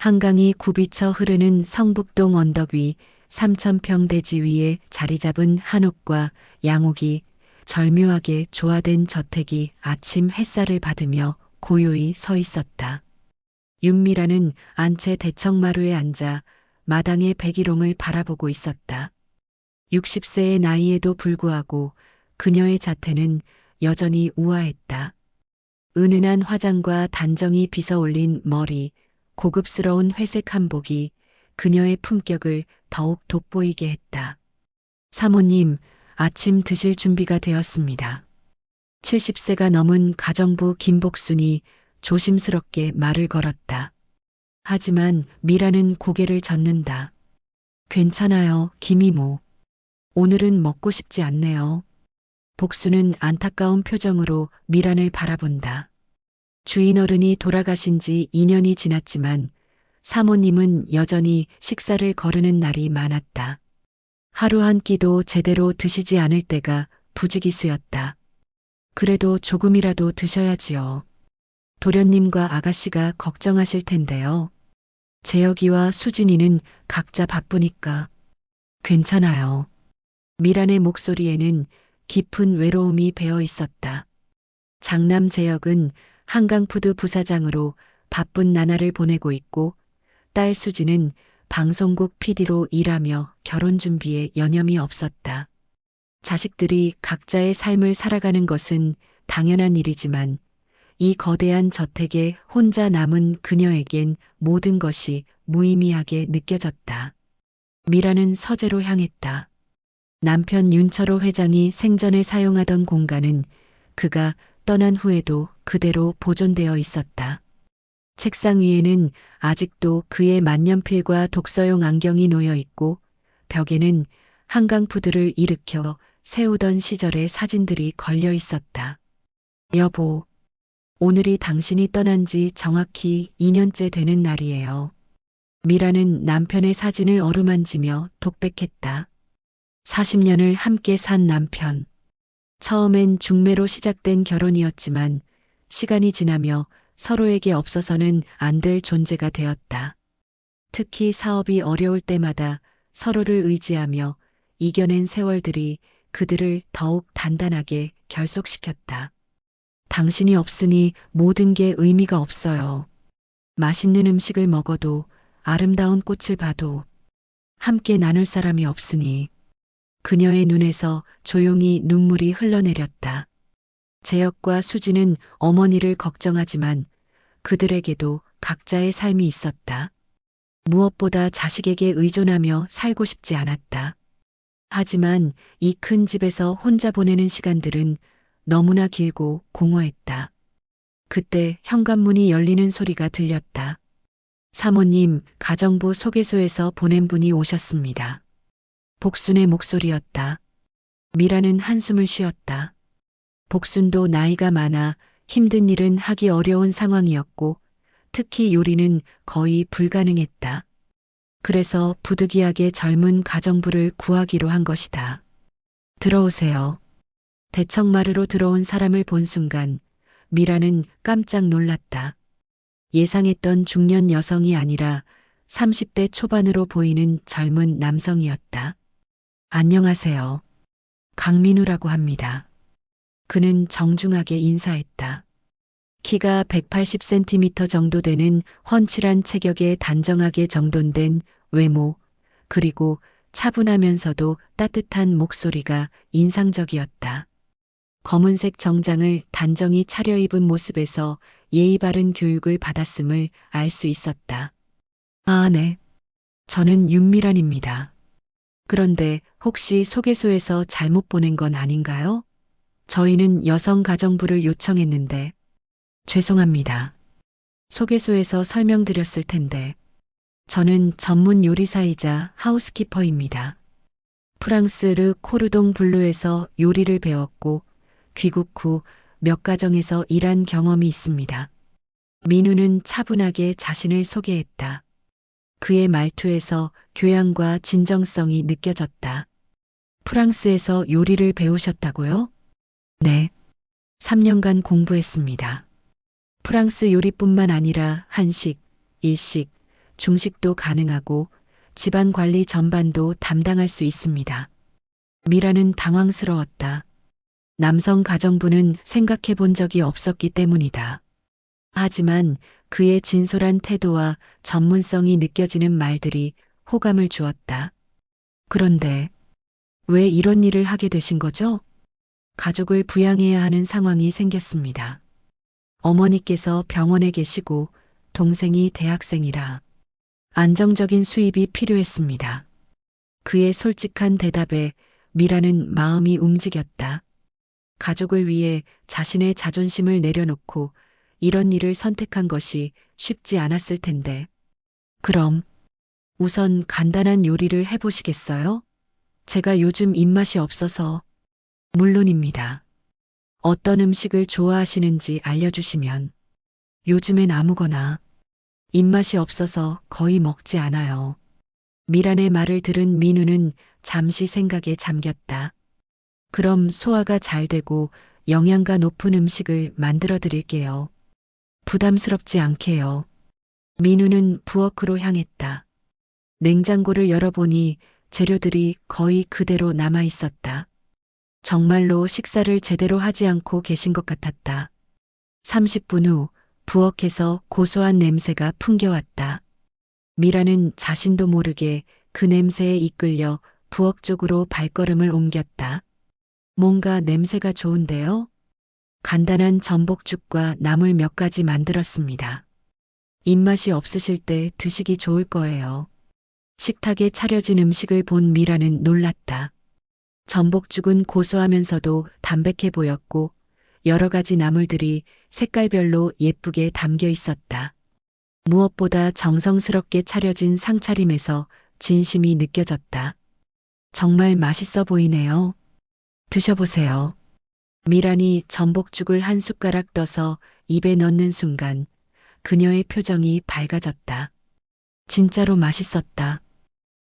한강이 굽이쳐 흐르는 성북동 언덕 위 3,000평 대지 위에 자리 잡은 한옥과 양옥이 절묘하게 조화된 저택이 아침 햇살을 받으며 고요히 서 있었다. 윤미라는 안채 대청마루에 앉아 마당의 백일홍을 바라보고 있었다. 60세의 나이에도 불구하고 그녀의 자태는 여전히 우아했다. 은은한 화장과 단정히 빗어올린 머리, 고급스러운 회색 한복이 그녀의 품격을 더욱 돋보이게 했다. 사모님, 아침 드실 준비가 되었습니다. 70세가 넘은 가정부 김복순이 조심스럽게 말을 걸었다. 하지만 미라는 고개를 젓는다. 괜찮아요, 김이모. 오늘은 먹고 싶지 않네요. 복수는 안타까운 표정으로 미란을 바라본다. 주인 어른이 돌아가신 지 2년이 지났지만 사모님은 여전히 식사를 거르는 날이 많았다. 하루 한 끼도 제대로 드시지 않을 때가 부지기수였다. 그래도 조금이라도 드셔야지요. 도련님과 아가씨가 걱정하실 텐데요. 재혁이와 수진이는 각자 바쁘니까. 괜찮아요. 미란의 목소리에는 깊은 외로움이 배어 있었다. 장남 재혁은 한강푸드 부사장으로 바쁜 나날을 보내고 있고 딸 수지는 방송국 PD로 일하며 결혼 준비에 여념이 없었다. 자식들이 각자의 삶을 살아가는 것은 당연한 일이지만 이 거대한 저택에 혼자 남은 그녀에겐 모든 것이 무의미하게 느껴졌다. 미라는 서재로 향했다. 남편 윤철호 회장이 생전에 사용하던 공간은 그가 떠난 후에도 그대로 보존되어 있었다. 책상 위에는 아직도 그의 만년필과 독서용 안경이 놓여 있고 벽에는 한강푸드를 일으켜 세우던 시절의 사진들이 걸려 있었다. 여보, 오늘이 당신이 떠난 지 정확히 2년째 되는 날이에요. 미라는 남편의 사진을 어루만지며 독백했다. 40년을 함께 산 남편. 처음엔 중매로 시작된 결혼이었지만 시간이 지나며 서로에게 없어서는 안 될 존재가 되었다. 특히 사업이 어려울 때마다 서로를 의지하며 이겨낸 세월들이 그들을 더욱 단단하게 결속시켰다. 당신이 없으니 모든 게 의미가 없어요. 맛있는 음식을 먹어도 아름다운 꽃을 봐도 함께 나눌 사람이 없으니. 그녀의 눈에서 조용히 눈물이 흘러내렸다. 재혁과 수지는 어머니를 걱정하지만 그들에게도 각자의 삶이 있었다. 무엇보다 자식에게 의존하며 살고 싶지 않았다. 하지만 이 큰 집에서 혼자 보내는 시간들은 너무나 길고 공허했다. 그때 현관문이 열리는 소리가 들렸다. 사모님, 가정부 소개소에서 보낸 분이 오셨습니다. 복순의 목소리였다. 미라는 한숨을 쉬었다. 복순도 나이가 많아 힘든 일은 하기 어려운 상황이었고 특히 요리는 거의 불가능했다. 그래서 부득이하게 젊은 가정부를 구하기로 한 것이다. 들어오세요. 대청마루로 들어온 사람을 본 순간 미라는 깜짝 놀랐다. 예상했던 중년 여성이 아니라 30대 초반으로 보이는 젊은 남성이었다. 안녕하세요. 강민우라고 합니다. 그는 정중하게 인사했다. 키가 180cm 정도 되는 훤칠한 체격에 단정하게 정돈된 외모, 그리고 차분하면서도 따뜻한 목소리가 인상적이었다. 검은색 정장을 단정히 차려입은 모습에서 예의 바른 교육을 받았음을 알 수 있었다. 아, 네. 저는 윤미란입니다. 그런데 혹시 소개소에서 잘못 보낸 건 아닌가요? 저희는 여성가정부를 요청했는데. 죄송합니다. 소개소에서 설명드렸을 텐데. 저는 전문 요리사이자 하우스키퍼입니다. 프랑스 르 코르동 블루에서 요리를 배웠고 귀국 후 몇 가정에서 일한 경험이 있습니다. 민우는 차분하게 자신을 소개했다. 그의 말투에서 교양과 진정성이 느껴졌다. 프랑스에서 요리를 배우셨다고요? 네. 3년간 공부했습니다. 프랑스 요리뿐만 아니라 한식, 일식, 중식도 가능하고 집안 관리 전반도 담당할 수 있습니다. 미라는 당황스러웠다. 남성 가정부는 생각해 본 적이 없었기 때문이다. 하지만 그의 진솔한 태도와 전문성이 느껴지는 말들이 호감을 주었다. 그런데 왜 이런 일을 하게 되신 거죠? 가족을 부양해야 하는 상황이 생겼습니다. 어머니께서 병원에 계시고 동생이 대학생이라 안정적인 수입이 필요했습니다. 그의 솔직한 대답에 미라는 마음이 움직였다. 가족을 위해 자신의 자존심을 내려놓고 이런 일을 선택한 것이 쉽지 않았을 텐데. 그럼 우선 간단한 요리를 해보시겠어요? 제가 요즘 입맛이 없어서. 물론입니다. 어떤 음식을 좋아하시는지 알려주시면. 요즘엔 아무거나. 입맛이 없어서 거의 먹지 않아요. 미란의 말을 들은 민우는 잠시 생각에 잠겼다. 그럼 소화가 잘 되고 영양가 높은 음식을 만들어 드릴게요. 부담스럽지 않게요. 민우는 부엌으로 향했다. 냉장고를 열어보니 재료들이 거의 그대로 남아 있었다. 정말로 식사를 제대로 하지 않고 계신 것 같았다. 30분 후 부엌에서 고소한 냄새가 풍겨왔다. 미라는 자신도 모르게 그 냄새에 이끌려 부엌 쪽으로 발걸음을 옮겼다. 뭔가 냄새가 좋은데요? 간단한 전복죽과 나물 몇 가지 만들었습니다. 입맛이 없으실 때 드시기 좋을 거예요. 식탁에 차려진 음식을 본 미라는 놀랐다. 전복죽은 고소하면서도 담백해 보였고 여러 가지 나물들이 색깔별로 예쁘게 담겨 있었다. 무엇보다 정성스럽게 차려진 상차림에서 진심이 느껴졌다. 정말 맛있어 보이네요. 드셔보세요. 미란이 전복죽을 한 숟가락 떠서 입에 넣는 순간 그녀의 표정이 밝아졌다. 진짜로 맛있었다.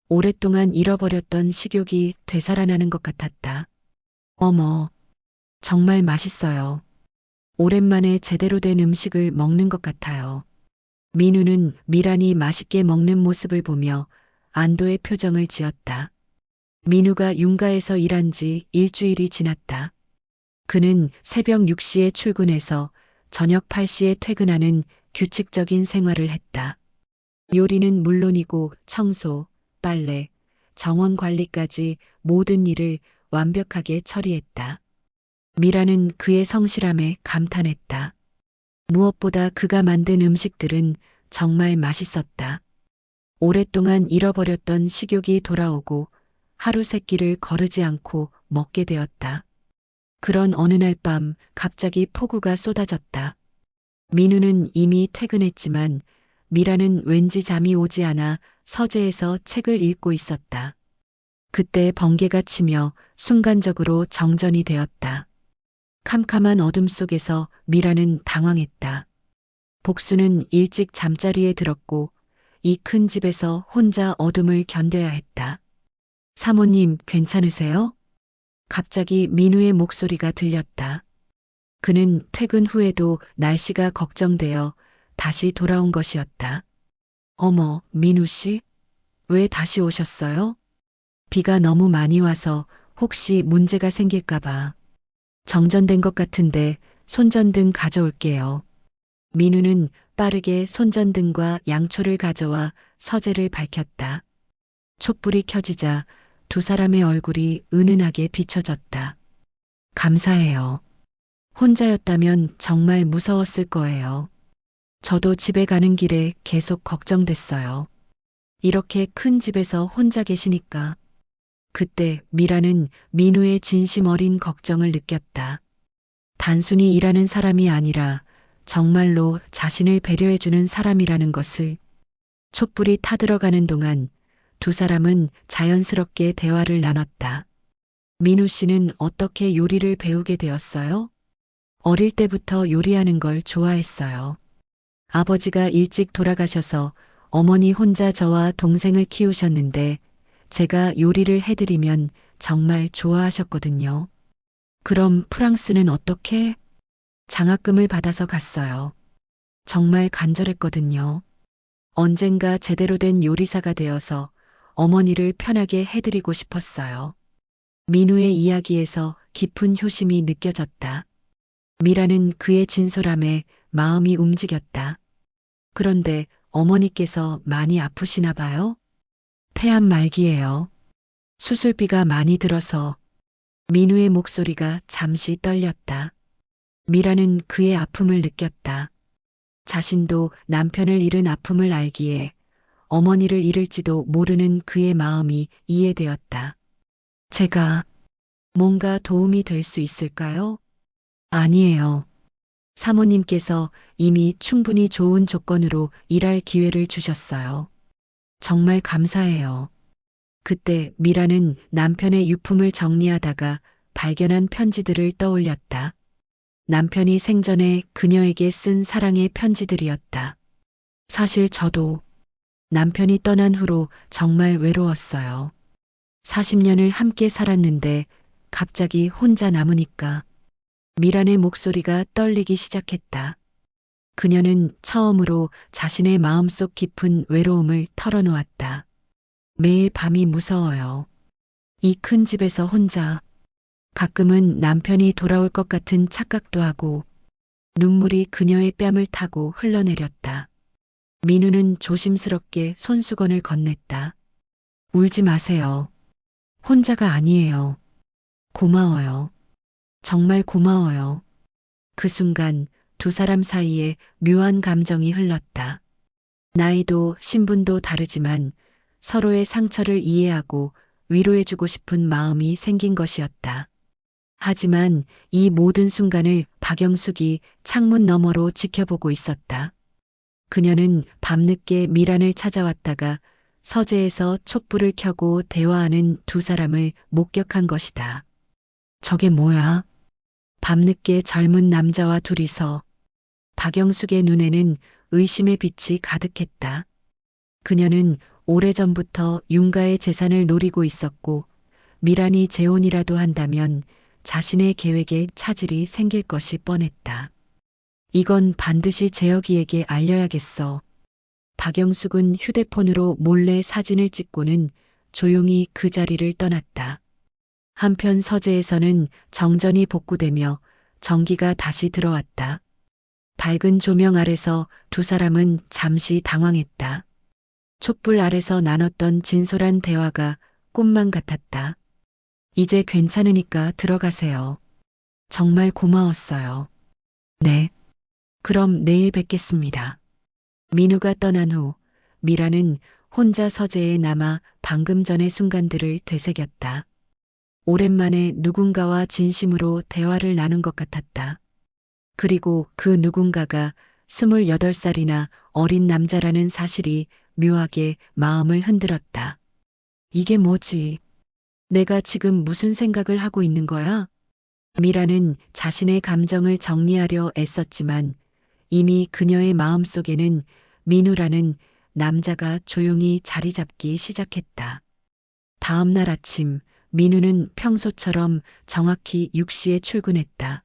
오랫동안 잃어버렸던 식욕이 되살아나는 것 같았다. 어머, 정말 맛있어요. 오랜만에 제대로 된 음식을 먹는 것 같아요. 민우는 미란이 맛있게 먹는 모습을 보며 안도의 표정을 지었다. 민우가 윤가에서 일한 지 일주일이 지났다. 그는 새벽 6시에 출근해서 저녁 8시에 퇴근하는 규칙적인 생활을 했다. 요리는 물론이고 청소, 빨래, 정원 관리까지 모든 일을 완벽하게 처리했다. 미라는 그의 성실함에 감탄했다. 무엇보다 그가 만든 음식들은 정말 맛있었다. 오랫동안 잃어버렸던 식욕이 돌아오고 하루 세끼를 거르지 않고 먹게 되었다. 그런 어느 날 밤 갑자기 폭우가 쏟아졌다. 민우는 이미 퇴근했지만 미라는 왠지 잠이 오지 않아 서재에서 책을 읽고 있었다. 그때 번개가 치며 순간적으로 정전이 되었다. 캄캄한 어둠 속에서 미라는 당황했다. 복수는 일찍 잠자리에 들었고 이 큰 집에서 혼자 어둠을 견뎌야 했다. 사모님, 괜찮으세요? 갑자기 민우의 목소리가 들렸다. 그는 퇴근 후에도 날씨가 걱정되어 다시 돌아온 것이었다. 어머, 민우 씨? 왜 다시 오셨어요? 비가 너무 많이 와서 혹시 문제가 생길까봐. 정전된 것 같은데 손전등 가져올게요. 민우는 빠르게 손전등과 양초를 가져와 서재를 밝혔다. 촛불이 켜지자 두 사람의 얼굴이 은은하게 비춰졌다. 감사해요. 혼자였다면 정말 무서웠을 거예요. 저도 집에 가는 길에 계속 걱정됐어요. 이렇게 큰 집에서 혼자 계시니까. 그때 미라는 민우의 진심 어린 걱정을 느꼈다. 단순히 일하는 사람이 아니라 정말로 자신을 배려해주는 사람이라는 것을. 촛불이 타들어가는 동안 두 사람은 자연스럽게 대화를 나눴다. 민우 씨는 어떻게 요리를 배우게 되었어요? 어릴 때부터 요리하는 걸 좋아했어요. 아버지가 일찍 돌아가셔서 어머니 혼자 저와 동생을 키우셨는데 제가 요리를 해드리면 정말 좋아하셨거든요. 그럼 프랑스는 어떻게? 장학금을 받아서 갔어요. 정말 간절했거든요. 언젠가 제대로 된 요리사가 되어서 어머니를 편하게 해드리고 싶었어요. 민우의 이야기에서 깊은 효심이 느껴졌다. 미라는 그의 진솔함에 마음이 움직였다. 그런데 어머니께서 많이 아프시나 봐요? 폐암 말기예요. 수술비가 많이 들어서. 민우의 목소리가 잠시 떨렸다. 미라는 그의 아픔을 느꼈다. 자신도 남편을 잃은 아픔을 알기에 어머니를 잃을지도 모르는 그의 마음이 이해되었다. 제가 뭔가 도움이 될 수 있을까요? 아니에요. 사모님께서 이미 충분히 좋은 조건으로 일할 기회를 주셨어요. 정말 감사해요. 그때 미라는 남편의 유품을 정리하다가 발견한 편지들을 떠올렸다. 남편이 생전에 그녀에게 쓴 사랑의 편지들이었다. 사실 저도 남편이 떠난 후로 정말 외로웠어요. 40년을 함께 살았는데 갑자기 혼자 남으니까 미란의 목소리가 떨리기 시작했다. 그녀는 처음으로 자신의 마음속 깊은 외로움을 털어놓았다. 매일 밤이 무서워요. 이 큰 집에서 혼자. 가끔은 남편이 돌아올 것 같은 착각도 하고 눈물이 그녀의 뺨을 타고 흘러내렸다. 민우는 조심스럽게 손수건을 건넸다. 울지 마세요. 혼자가 아니에요. 고마워요. 정말 고마워요. 그 순간 두 사람 사이에 묘한 감정이 흘렀다. 나이도 신분도 다르지만 서로의 상처를 이해하고 위로해주고 싶은 마음이 생긴 것이었다. 하지만 이 모든 순간을 박영숙이 창문 너머로 지켜보고 있었다. 그녀는 밤늦게 미란을 찾아왔다가 서재에서 촛불을 켜고 대화하는 두 사람을 목격한 것이다. 저게 뭐야? 밤늦게 젊은 남자와 둘이서. 박영숙의 눈에는 의심의 빛이 가득했다. 그녀는 오래전부터 윤가의 재산을 노리고 있었고 미란이 재혼이라도 한다면 자신의 계획에 차질이 생길 것이 뻔했다. 이건 반드시 재혁이에게 알려야겠어. 박영숙은 휴대폰으로 몰래 사진을 찍고는 조용히 그 자리를 떠났다. 한편 서재에서는 정전이 복구되며 전기가 다시 들어왔다. 밝은 조명 아래서 두 사람은 잠시 당황했다. 촛불 아래서 나눴던 진솔한 대화가 꿈만 같았다. 이제 괜찮으니까 들어가세요. 정말 고마웠어요. 네. 그럼 내일 뵙겠습니다. 민우가 떠난 후 미라는 혼자 서재에 남아 방금 전의 순간들을 되새겼다. 오랜만에 누군가와 진심으로 대화를 나눈 것 같았다. 그리고 그 누군가가 28살이나 어린 남자라는 사실이 묘하게 마음을 흔들었다. 이게 뭐지? 내가 지금 무슨 생각을 하고 있는 거야? 미라는 자신의 감정을 정리하려 애썼지만 이미 그녀의 마음속에는 민우라는 남자가 조용히 자리 잡기 시작했다. 다음 날 아침 민우는 평소처럼 정확히 6시에 출근했다.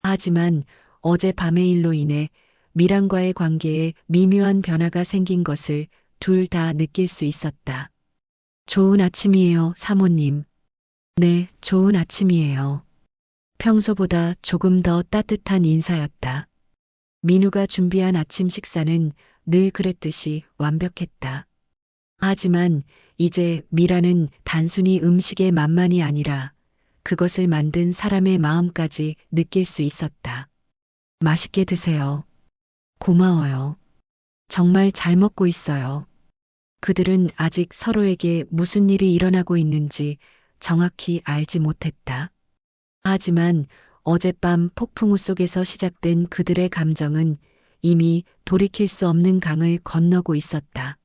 하지만 어젯밤의 일로 인해 미란과의 관계에 미묘한 변화가 생긴 것을 둘 다 느낄 수 있었다. 좋은 아침이에요, 사모님. 네, 좋은 아침이에요. 평소보다 조금 더 따뜻한 인사였다. 민우가 준비한 아침 식사는 늘 그랬듯이 완벽했다. 하지만 이제 미라는 단순히 음식의 맛만이 아니라 그것을 만든 사람의 마음까지 느낄 수 있었다. 맛있게 드세요. 고마워요. 정말 잘 먹고 있어요. 그들은 아직 서로에게 무슨 일이 일어나고 있는지 정확히 알지 못했다. 하지만 어젯밤 폭풍우 속에서 시작된 그들의 감정은 이미 돌이킬 수 없는 강을 건너고 있었다.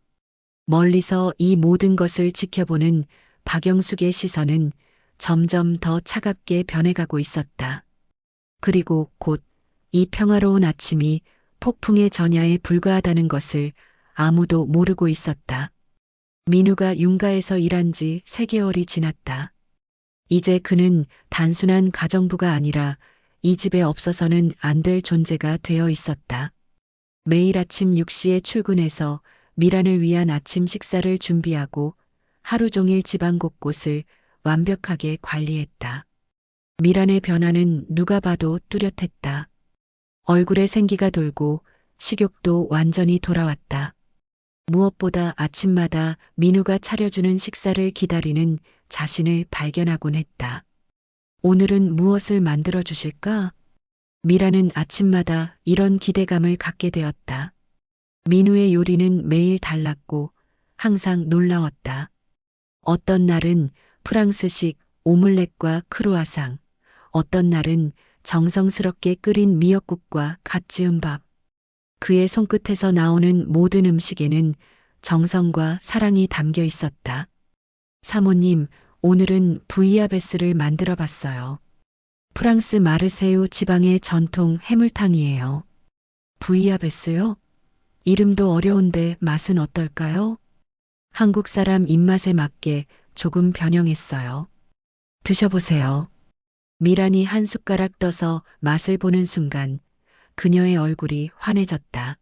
멀리서 이 모든 것을 지켜보는 박영숙의 시선은 점점 더 차갑게 변해가고 있었다. 그리고 곧 이 평화로운 아침이 폭풍의 전야에 불과하다는 것을 아무도 모르고 있었다. 민우가 윤가에서 일한 지 3개월이 지났다. 이제 그는 단순한 가정부가 아니라 이 집에 없어서는 안 될 존재가 되어 있었다. 매일 아침 6시에 출근해서 미란을 위한 아침 식사를 준비하고 하루 종일 집안 곳곳을 완벽하게 관리했다. 미란의 변화는 누가 봐도 뚜렷했다. 얼굴에 생기가 돌고 식욕도 완전히 돌아왔다. 무엇보다 아침마다 민우가 차려주는 식사를 기다리는 자신을 발견하곤 했다. 오늘은 무엇을 만들어 주실까? 미라는 아침마다 이런 기대감을 갖게 되었다. 민우의 요리는 매일 달랐고 항상 놀라웠다. 어떤 날은 프랑스식 오믈렛과 크루아상, 어떤 날은 정성스럽게 끓인 미역국과 갓 지은 밥. 그의 손끝에서 나오는 모든 음식에는 정성과 사랑이 담겨 있었다. 사모님, 오늘은 부이아베스를 만들어 봤어요. 프랑스 마르세유 지방의 전통 해물탕이에요. 부이아베스요? 이름도 어려운데 맛은 어떨까요? 한국 사람 입맛에 맞게 조금 변형했어요. 드셔보세요. 미란이 한 숟가락 떠서 맛을 보는 순간 그녀의 얼굴이 환해졌다.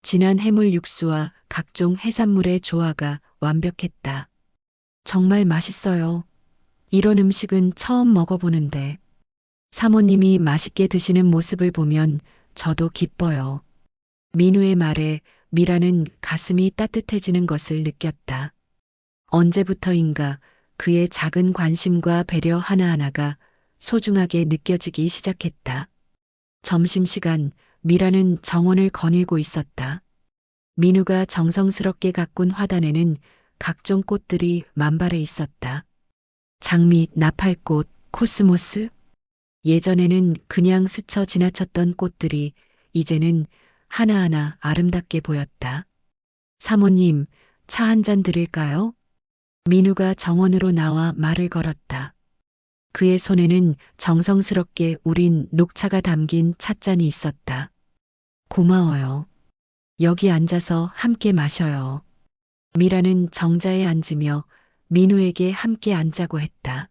진한 해물 육수와 각종 해산물의 조화가 완벽했다. 정말 맛있어요. 이런 음식은 처음 먹어보는데 사모님이 맛있게 드시는 모습을 보면 저도 기뻐요. 민우의 말에 미라는 가슴이 따뜻해지는 것을 느꼈다. 언제부터인가 그의 작은 관심과 배려 하나하나가 소중하게 느껴지기 시작했다. 점심시간 미라는 정원을 거닐고 있었다. 민우가 정성스럽게 가꾼 화단에는 각종 꽃들이 만발해 있었다. 장미, 나팔꽃, 코스모스. 예전에는 그냥 스쳐 지나쳤던 꽃들이 이제는 하나하나 아름답게 보였다. 사모님, 차 한 잔 드릴까요? 민우가 정원으로 나와 말을 걸었다. 그의 손에는 정성스럽게 우린 녹차가 담긴 찻잔이 있었다. 고마워요. 여기 앉아서 함께 마셔요. 미라는 정자에 앉으며 민우에게 함께 앉자고 했다.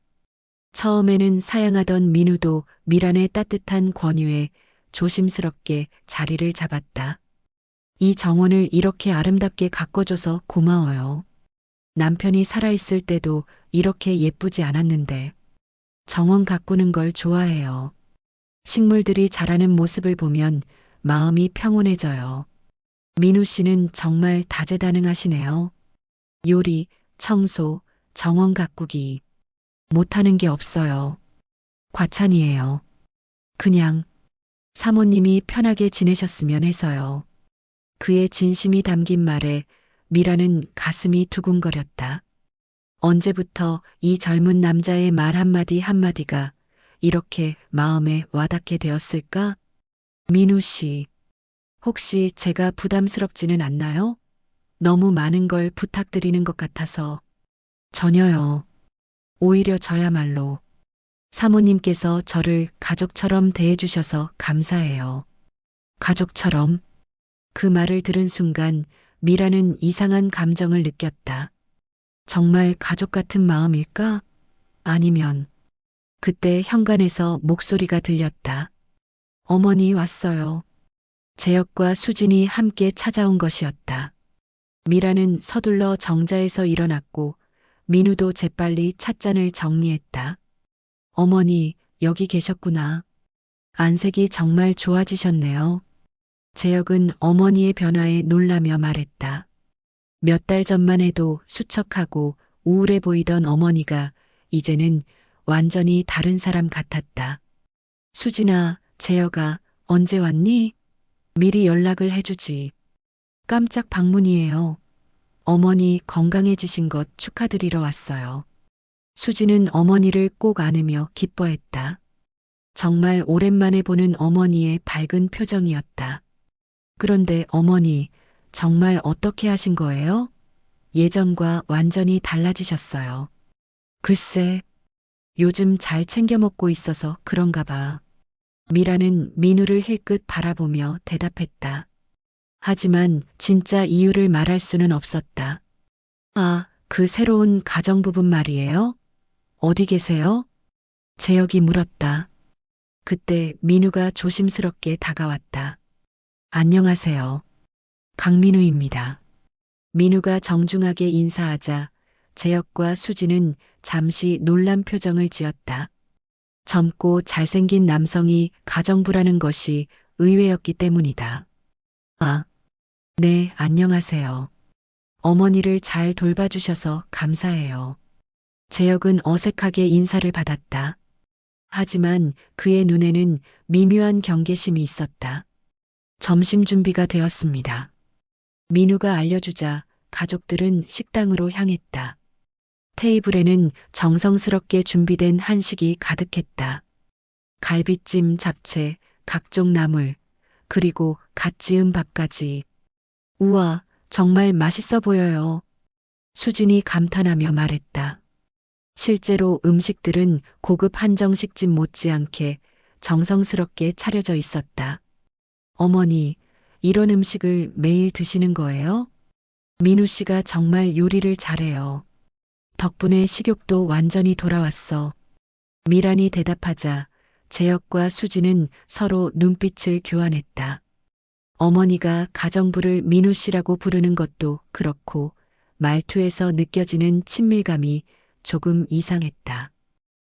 처음에는 사양하던 민우도 미란의 따뜻한 권유에 조심스럽게 자리를 잡았다. 이 정원을 이렇게 아름답게 가꿔줘서 고마워요. 남편이 살아있을 때도 이렇게 예쁘지 않았는데 정원 가꾸는 걸 좋아해요. 식물들이 자라는 모습을 보면 마음이 평온해져요. 민우 씨는 정말 다재다능하시네요. 요리, 청소, 정원 가꾸기. 못하는 게 없어요. 과찬이에요. 그냥 사모님이 편하게 지내셨으면 해서요. 그의 진심이 담긴 말에 미라는 가슴이 두근거렸다. 언제부터 이 젊은 남자의 말 한마디 한마디가 이렇게 마음에 와닿게 되었을까? 민우 씨, 혹시 제가 부담스럽지는 않나요? 너무 많은 걸 부탁드리는 것 같아서. 전혀요. 오히려 저야말로 사모님께서 저를 가족처럼 대해주셔서 감사해요. 가족처럼? 그 말을 들은 순간 미라는 이상한 감정을 느꼈다. 정말 가족 같은 마음일까? 아니면 그때 현관에서 목소리가 들렸다. 어머니 왔어요. 재혁과 수진이 함께 찾아온 것이었다. 미라는 서둘러 정자에서 일어났고 민우도 재빨리 찻잔을 정리했다. 어머니, 여기 계셨구나. 안색이 정말 좋아지셨네요. 재혁은 어머니의 변화에 놀라며 말했다. 몇 달 전만 해도 수척하고 우울해 보이던 어머니가 이제는 완전히 다른 사람 같았다. 수진아, 재혁아, 언제 왔니? 미리 연락을 해주지. 깜짝 방문이에요. 어머니 건강해지신 것 축하드리러 왔어요. 수지는 어머니를 꼭 안으며 기뻐했다. 정말 오랜만에 보는 어머니의 밝은 표정이었다. 그런데 어머니, 정말 어떻게 하신 거예요? 예전과 완전히 달라지셨어요. 글쎄, 요즘 잘 챙겨 먹고 있어서 그런가 봐. 미라는 민우를 힐끗 바라보며 대답했다. 하지만 진짜 이유를 말할 수는 없었다. 아, 그 새로운 가정부분 말이에요? 어디 계세요? 재혁이 물었다. 그때 민우가 조심스럽게 다가왔다. 안녕하세요. 강민우입니다. 민우가 정중하게 인사하자 재혁과 수진은 잠시 놀란 표정을 지었다. 젊고 잘생긴 남성이 가정부라는 것이 의외였기 때문이다. 아, 네, 안녕하세요. 어머니를 잘 돌봐주셔서 감사해요. 재혁은 어색하게 인사를 받았다. 하지만 그의 눈에는 미묘한 경계심이 있었다. 점심 준비가 되었습니다. 민우가 알려주자 가족들은 식당으로 향했다. 테이블에는 정성스럽게 준비된 한식이 가득했다. 갈비찜, 잡채, 각종 나물, 그리고 갓 지은 밥까지. 우와, 정말 맛있어 보여요. 수진이 감탄하며 말했다. 실제로 음식들은 고급 한정식집 못지않게 정성스럽게 차려져 있었다. 어머니, 이런 음식을 매일 드시는 거예요? 민우 씨가 정말 요리를 잘해요. 덕분에 식욕도 완전히 돌아왔어. 미란이 대답하자 재혁과 수진은 서로 눈빛을 교환했다. 어머니가 가정부를 민우 씨라고 부르는 것도 그렇고 말투에서 느껴지는 친밀감이 조금 이상했다.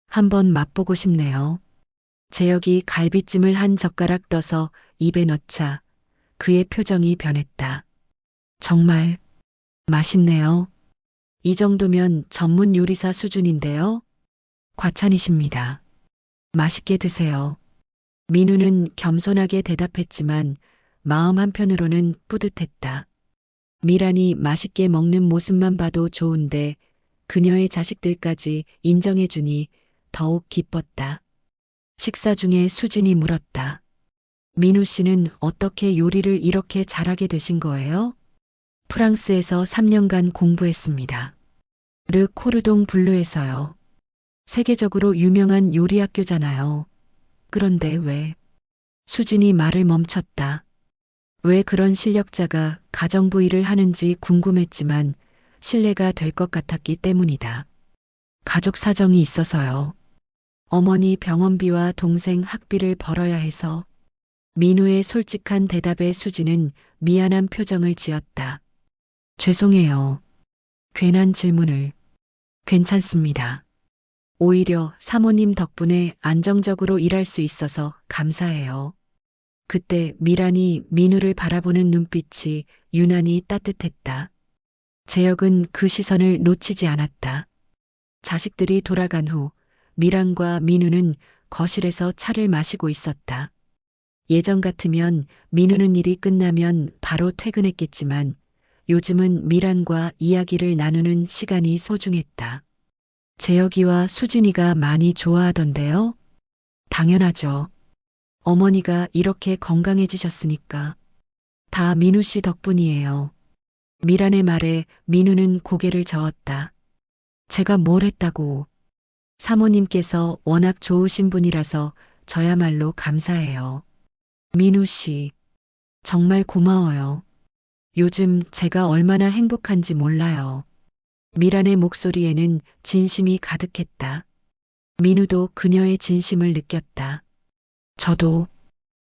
한번 맛보고 싶네요. 재혁이 갈비찜을 한 젓가락 떠서 입에 넣자 그의 표정이 변했다. 정말 맛있네요. 이 정도면 전문 요리사 수준인데요. 과찬이십니다. 맛있게 드세요. 민우는 겸손하게 대답했지만 마음 한편으로는 뿌듯했다. 미란이 맛있게 먹는 모습만 봐도 좋은데 그녀의 자식들까지 인정해주니 더욱 기뻤다. 식사 중에 수진이 물었다. 민우 씨는 어떻게 요리를 이렇게 잘하게 되신 거예요? 프랑스에서 3년간 공부했습니다. 르 코르동 블루에서요. 세계적으로 유명한 요리 학교잖아요. 그런데 왜? 수진이 말을 멈췄다. 왜 그런 실력자가 가정부 일을 하는지 궁금했지만 신뢰가 될 것 같았기 때문이다. 가족 사정이 있어서요. 어머니 병원비와 동생 학비를 벌어야 해서. 민우의 솔직한 대답에 수진은 미안한 표정을 지었다. 죄송해요. 괜한 질문을. 괜찮습니다. 오히려 사모님 덕분에 안정적으로 일할 수 있어서 감사해요. 그때 미란이 민우를 바라보는 눈빛이 유난히 따뜻했다. 재혁은 그 시선을 놓치지 않았다. 자식들이 돌아간 후 미란과 민우는 거실에서 차를 마시고 있었다. 예전 같으면 민우는 일이 끝나면 바로 퇴근했겠지만 요즘은 미란과 이야기를 나누는 시간이 소중했다. 재혁이와 수진이가 많이 좋아하던데요? 당연하죠. 어머니가 이렇게 건강해지셨으니까. 다 민우 씨 덕분이에요. 미란의 말에 민우는 고개를 저었다. 제가 뭘 했다고. 사모님께서 워낙 좋으신 분이라서 저야말로 감사해요. 민우 씨, 정말 고마워요. 요즘 제가 얼마나 행복한지 몰라요. 미란의 목소리에는 진심이 가득했다. 민우도 그녀의 진심을 느꼈다. 저도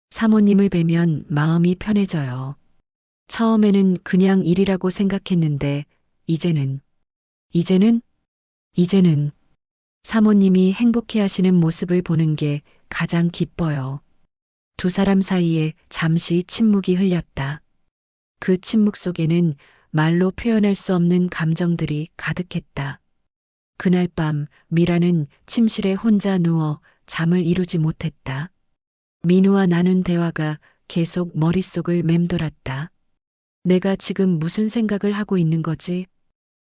사모님을 뵈면 마음이 편해져요. 처음에는 그냥 일이라고 생각했는데 이제는 이제는 사모님이 행복해 하시는 모습을 보는 게 가장 기뻐요. 두 사람 사이에 잠시 침묵이 흘렸다. 그 침묵 속에는 말로 표현할 수 없는 감정들이 가득했다. 그날 밤 미라는 침실에 혼자 누워 잠을 이루지 못했다. 민우와 나눈 대화가 계속 머릿속을 맴돌았다. 내가 지금 무슨 생각을 하고 있는 거지?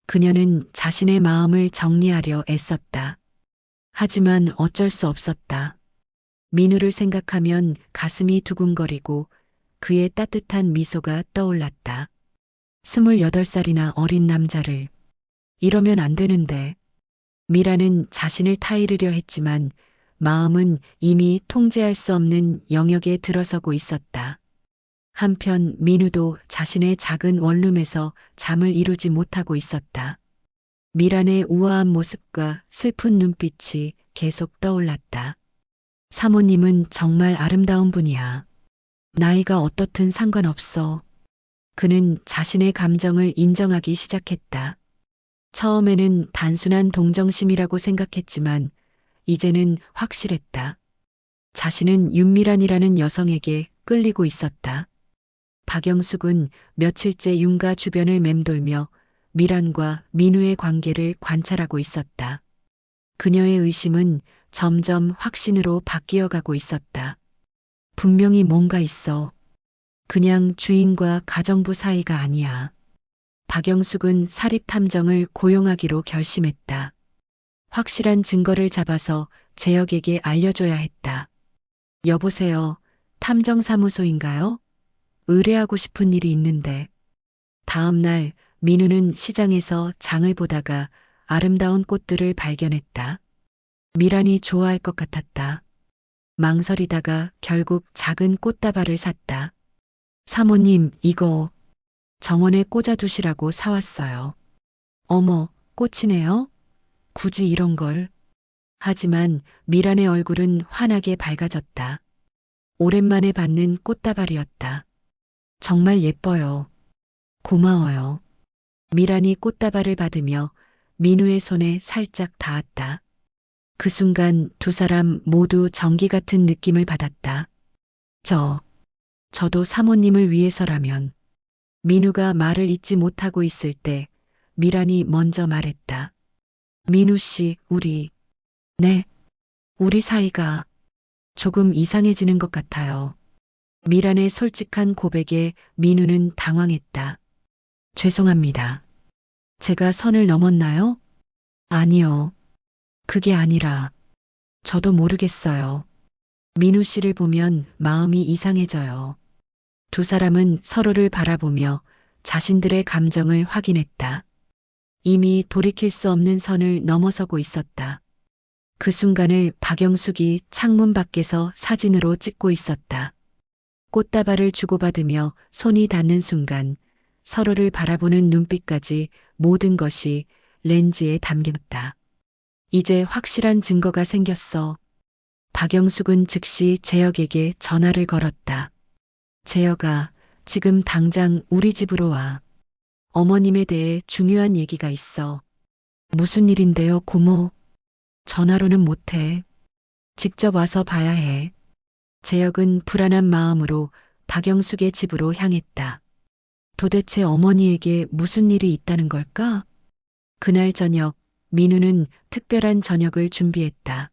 그녀는 자신의 마음을 정리하려 애썼다. 하지만 어쩔 수 없었다. 민우를 생각하면 가슴이 두근거리고 그의 따뜻한 미소가 떠올랐다. 28살이나 어린 남자를. 이러면 안 되는데. 미라는 자신을 타이르려 했지만 마음은 이미 통제할 수 없는 영역에 들어서고 있었다. 한편 민우도 자신의 작은 원룸에서 잠을 이루지 못하고 있었다. 미란의 우아한 모습과 슬픈 눈빛이 계속 떠올랐다. 사모님은 정말 아름다운 분이야. 나이가 어떻든 상관없어. 그는 자신의 감정을 인정하기 시작했다. 처음에는 단순한 동정심이라고 생각했지만 이제는 확실했다. 자신은 윤미란이라는 여성에게 끌리고 있었다. 박영숙은 며칠째 윤가 주변을 맴돌며 미란과 민우의 관계를 관찰하고 있었다. 그녀의 의심은 점점 확신으로 바뀌어가고 있었다. 분명히 뭔가 있어. 그냥 주인과 가정부 사이가 아니야. 박영숙은 사립탐정을 고용하기로 결심했다. 확실한 증거를 잡아서 재혁에게 알려줘야 했다. 여보세요. 탐정사무소인가요? 의뢰하고 싶은 일이 있는데. 다음 날 민우는 시장에서 장을 보다가 아름다운 꽃들을 발견했다. 미란이 좋아할 것 같았다. 망설이다가 결국 작은 꽃다발을 샀다. 사모님, 이거 정원에 꽂아두시라고 사왔어요. 어머, 꽃이네요? 굳이 이런 걸. 하지만 미란의 얼굴은 환하게 밝아졌다. 오랜만에 받는 꽃다발이었다. 정말 예뻐요. 고마워요. 미란이 꽃다발을 받으며 민우의 손에 살짝 닿았다. 그 순간 두 사람 모두 전기 같은 느낌을 받았다. 저도 사모님을 위해서라면. 민우가 말을 잇지 못하고 있을 때 미란이 먼저 말했다. 민우 씨, 네, 우리 사이가 조금 이상해지는 것 같아요. 미란의 솔직한 고백에 민우는 당황했다. 죄송합니다. 제가 선을 넘었나요? 아니요. 그게 아니라 저도 모르겠어요. 민우 씨를 보면 마음이 이상해져요. 두 사람은 서로를 바라보며 자신들의 감정을 확인했다. 이미 돌이킬 수 없는 선을 넘어서고 있었다. 그 순간을 박영숙이 창문 밖에서 사진으로 찍고 있었다. 꽃다발을 주고받으며 손이 닿는 순간 서로를 바라보는 눈빛까지 모든 것이 렌즈에 담겼다. 이제 확실한 증거가 생겼어. 박영숙은 즉시 재혁에게 전화를 걸었다. 재혁아, 지금 당장 우리 집으로 와. 어머님에 대해 중요한 얘기가 있어. 무슨 일인데요, 고모? 전화로는 못해. 직접 와서 봐야 해. 재혁은 불안한 마음으로 박영숙의 집으로 향했다. 도대체 어머니에게 무슨 일이 있다는 걸까? 그날 저녁, 민우는 특별한 저녁을 준비했다.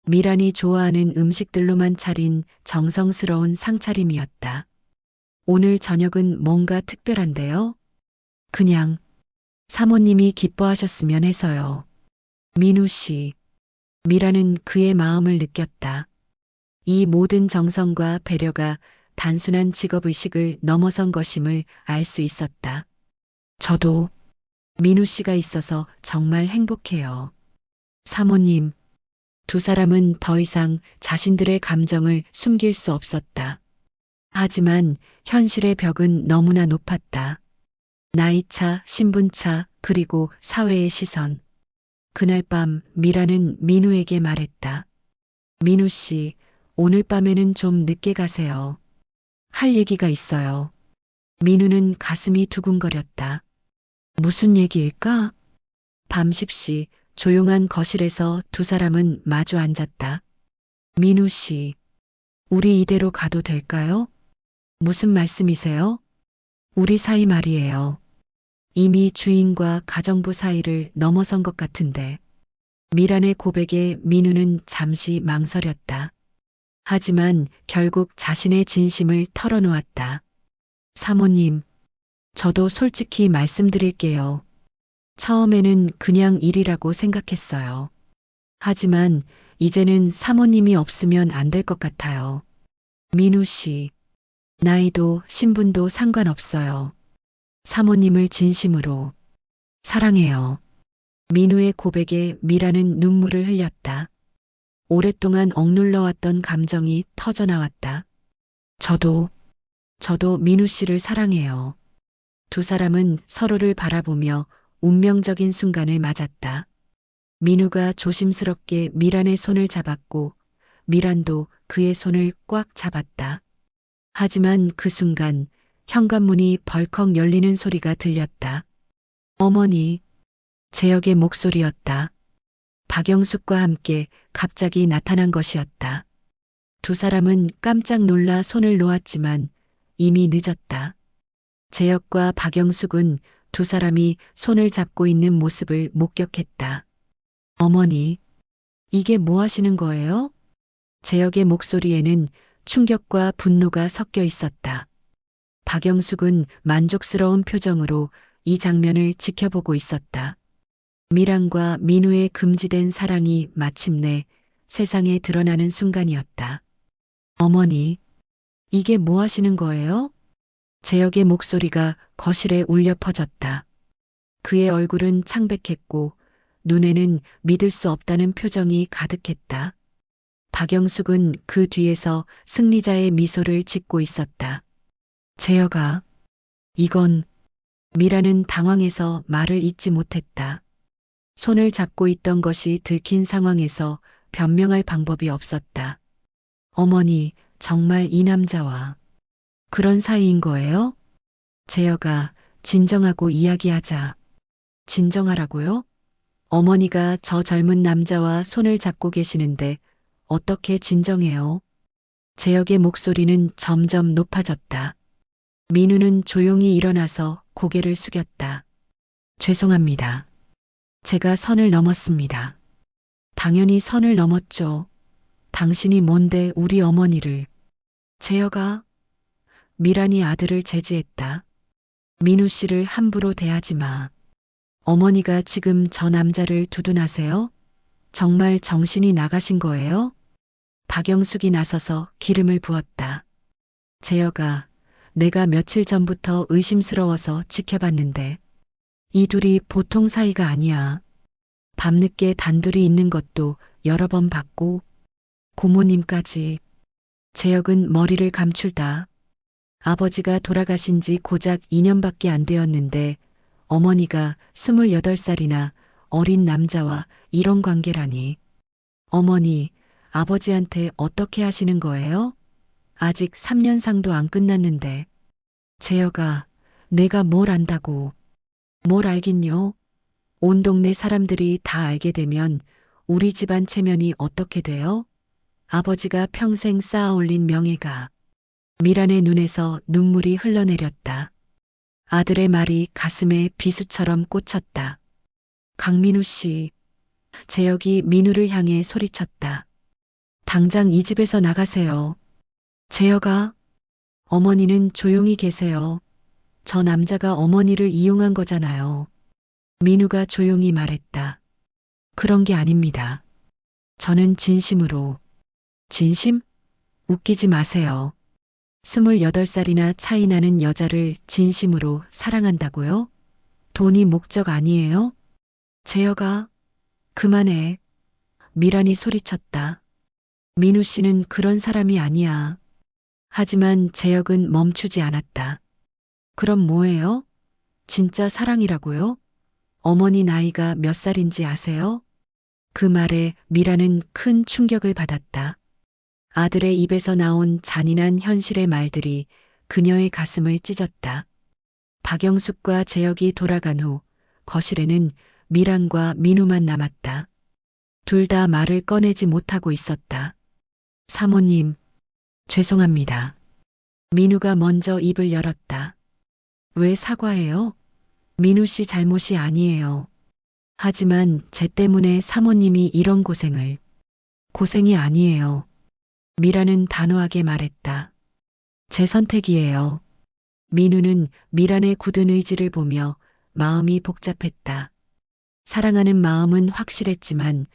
미란이 좋아하는 음식들로만 차린 정성스러운 상차림이었다. 오늘 저녁은 뭔가 특별한데요? 그냥 사모님이 기뻐하셨으면 해서요. 민우 씨. 미란은 그의 마음을 느꼈다. 이 모든 정성과 배려가 단순한 직업의식을 넘어선 것임을 알 수 있었다. 저도 민우 씨가 있어서 정말 행복해요. 사모님. 두 사람은 더 이상 자신들의 감정을 숨길 수 없었다. 하지만 현실의 벽은 너무나 높았다. 나이차, 신분차, 그리고 사회의 시선. 그날 밤 미라는 민우에게 말했다. 민우 씨, 오늘 밤에는 좀 늦게 가세요. 할 얘기가 있어요. 민우는 가슴이 두근거렸다. 무슨 얘기일까? 밤 10시 조용한 거실에서 두 사람은 마주 앉았다. 민우 씨, 우리 이대로 가도 될까요? 무슨 말씀이세요? 우리 사이 말이에요. 이미 주인과 가정부 사이를 넘어선 것 같은데. 미란의 고백에 민우는 잠시 망설였다. 하지만 결국 자신의 진심을 털어놓았다. 사모님, 저도 솔직히 말씀드릴게요. 처음에는 그냥 일이라고 생각했어요. 하지만 이제는 사모님이 없으면 안 될 것 같아요. 민우 씨, 나이도 신분도 상관없어요. 사모님을 진심으로 사랑해요. 민우의 고백에 미라는 눈물을 흘렸다. 오랫동안 억눌러왔던 감정이 터져나왔다. 저도 민우 씨를 사랑해요. 두 사람은 서로를 바라보며 운명적인 순간을 맞았다. 민우가 조심스럽게 미란의 손을 잡았고 미란도 그의 손을 꽉 잡았다. 하지만 그 순간 현관문이 벌컥 열리는 소리가 들렸다. 어머니, 재혁의 목소리였다. 박영숙과 함께 갑자기 나타난 것이었다. 두 사람은 깜짝 놀라 손을 놓았지만 이미 늦었다. 재혁과 박영숙은 두 사람이 손을 잡고 있는 모습을 목격했다. 어머니, 이게 뭐 하시는 거예요? 재혁의 목소리에는 충격과 분노가 섞여 있었다. 박영숙은 만족스러운 표정으로 이 장면을 지켜보고 있었다. 미란과 민우의 금지된 사랑이 마침내 세상에 드러나는 순간이었다. 어머니, 이게 뭐 하시는 거예요? 재혁의 목소리가 거실에 울려 퍼졌다. 그의 얼굴은 창백했고 눈에는 믿을 수 없다는 표정이 가득했다. 박영숙은 그 뒤에서 승리자의 미소를 짓고 있었다. 재혁아, 이건 미라는 당황해서 말을 잇지 못했다. 손을 잡고 있던 것이 들킨 상황에서 변명할 방법이 없었다. 어머니, 정말 이 남자와 그런 사이인 거예요? 재혁아, 진정하고 이야기하자. 진정하라고요? 어머니가 저 젊은 남자와 손을 잡고 계시는데 어떻게 진정해요? 재혁의 목소리는 점점 높아졌다. 민우는 조용히 일어나서 고개를 숙였다. 죄송합니다. 제가 선을 넘었습니다. 당연히 선을 넘었죠. 당신이 뭔데 우리 어머니를. 재혁아, 미란이 아들을 제지했다. 민우 씨를 함부로 대하지 마. 어머니가 지금 저 남자를 두둔하세요? 정말 정신이 나가신 거예요? 박영숙이 나서서 기름을 부었다. 재혁아, 내가 며칠 전부터 의심스러워서 지켜봤는데 이 둘이 보통 사이가 아니야. 밤늦게 단둘이 있는 것도 여러 번 봤고 고모님까지. 재혁은 머리를 감출다. 아버지가 돌아가신 지 고작 2년밖에 안 되었는데 어머니가 28살이나 어린 남자와 이런 관계라니. 어머니, 아버지한테 어떻게 하시는 거예요? 아직 3년상도 안 끝났는데. 재혁아, 내가 뭘 안다고. 뭘 알긴요. 온 동네 사람들이 다 알게 되면 우리 집안 체면이 어떻게 돼요? 아버지가 평생 쌓아올린 명예가. 미란의 눈에서 눈물이 흘러내렸다. 아들의 말이 가슴에 비수처럼 꽂혔다. 강민우 씨. 재혁이 민우를 향해 소리쳤다. 당장 이 집에서 나가세요. 재혁아, 어머니는 조용히 계세요. 저 남자가 어머니를 이용한 거잖아요. 민우가 조용히 말했다. 그런 게 아닙니다. 저는 진심으로. 진심? 웃기지 마세요. 28살이나 차이 나는 여자를 진심으로 사랑한다고요? 돈이 목적 아니에요? 재혁아, 그만해. 미란이 소리쳤다. 민우 씨는 그런 사람이 아니야. 하지만 재혁은 멈추지 않았다. 그럼 뭐예요? 진짜 사랑이라고요? 어머니 나이가 몇 살인지 아세요? 그 말에 미라는 큰 충격을 받았다. 아들의 입에서 나온 잔인한 현실의 말들이 그녀의 가슴을 찢었다. 박영숙과 재혁이 돌아간 후 거실에는 미란과 민우만 남았다. 둘 다 말을 꺼내지 못하고 있었다. 사모님, 죄송합니다. 민우가 먼저 입을 열었다. 왜 사과해요? 민우 씨 잘못이 아니에요. 하지만 쟤 때문에 사모님이 이런 고생을. 고생이 아니에요. 미라는 단호하게 말했다. 제 선택이에요. 민우는 미란의 굳은 의지를 보며 마음이 복잡했다. 사랑하는 마음은 확실했지만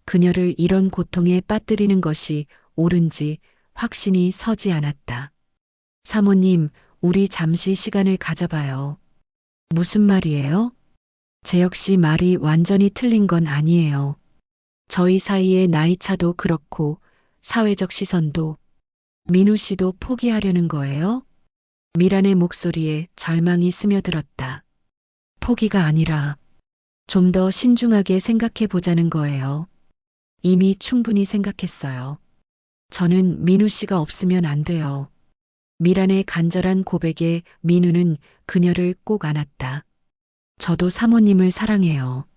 그녀를 이런 고통에 빠뜨리는 것이 옳은지 확신이 서지 않았다. 사모님, 우리 잠시 시간을 가져봐요. 무슨 말이에요? 재혁 씨 말이 완전히 틀린 건 아니에요. 저희 사이의 나이 차도 그렇고 사회적 시선도. 민우 씨도 포기하려는 거예요? 미란의 목소리에 절망이 스며들었다. 포기가 아니라 좀 더 신중하게 생각해 보자는 거예요. 이미 충분히 생각했어요. 저는 민우 씨가 없으면 안 돼요. 미란의 간절한 고백에 민우는 그녀를 꼭 안았다. 저도 사모님을 사랑해요.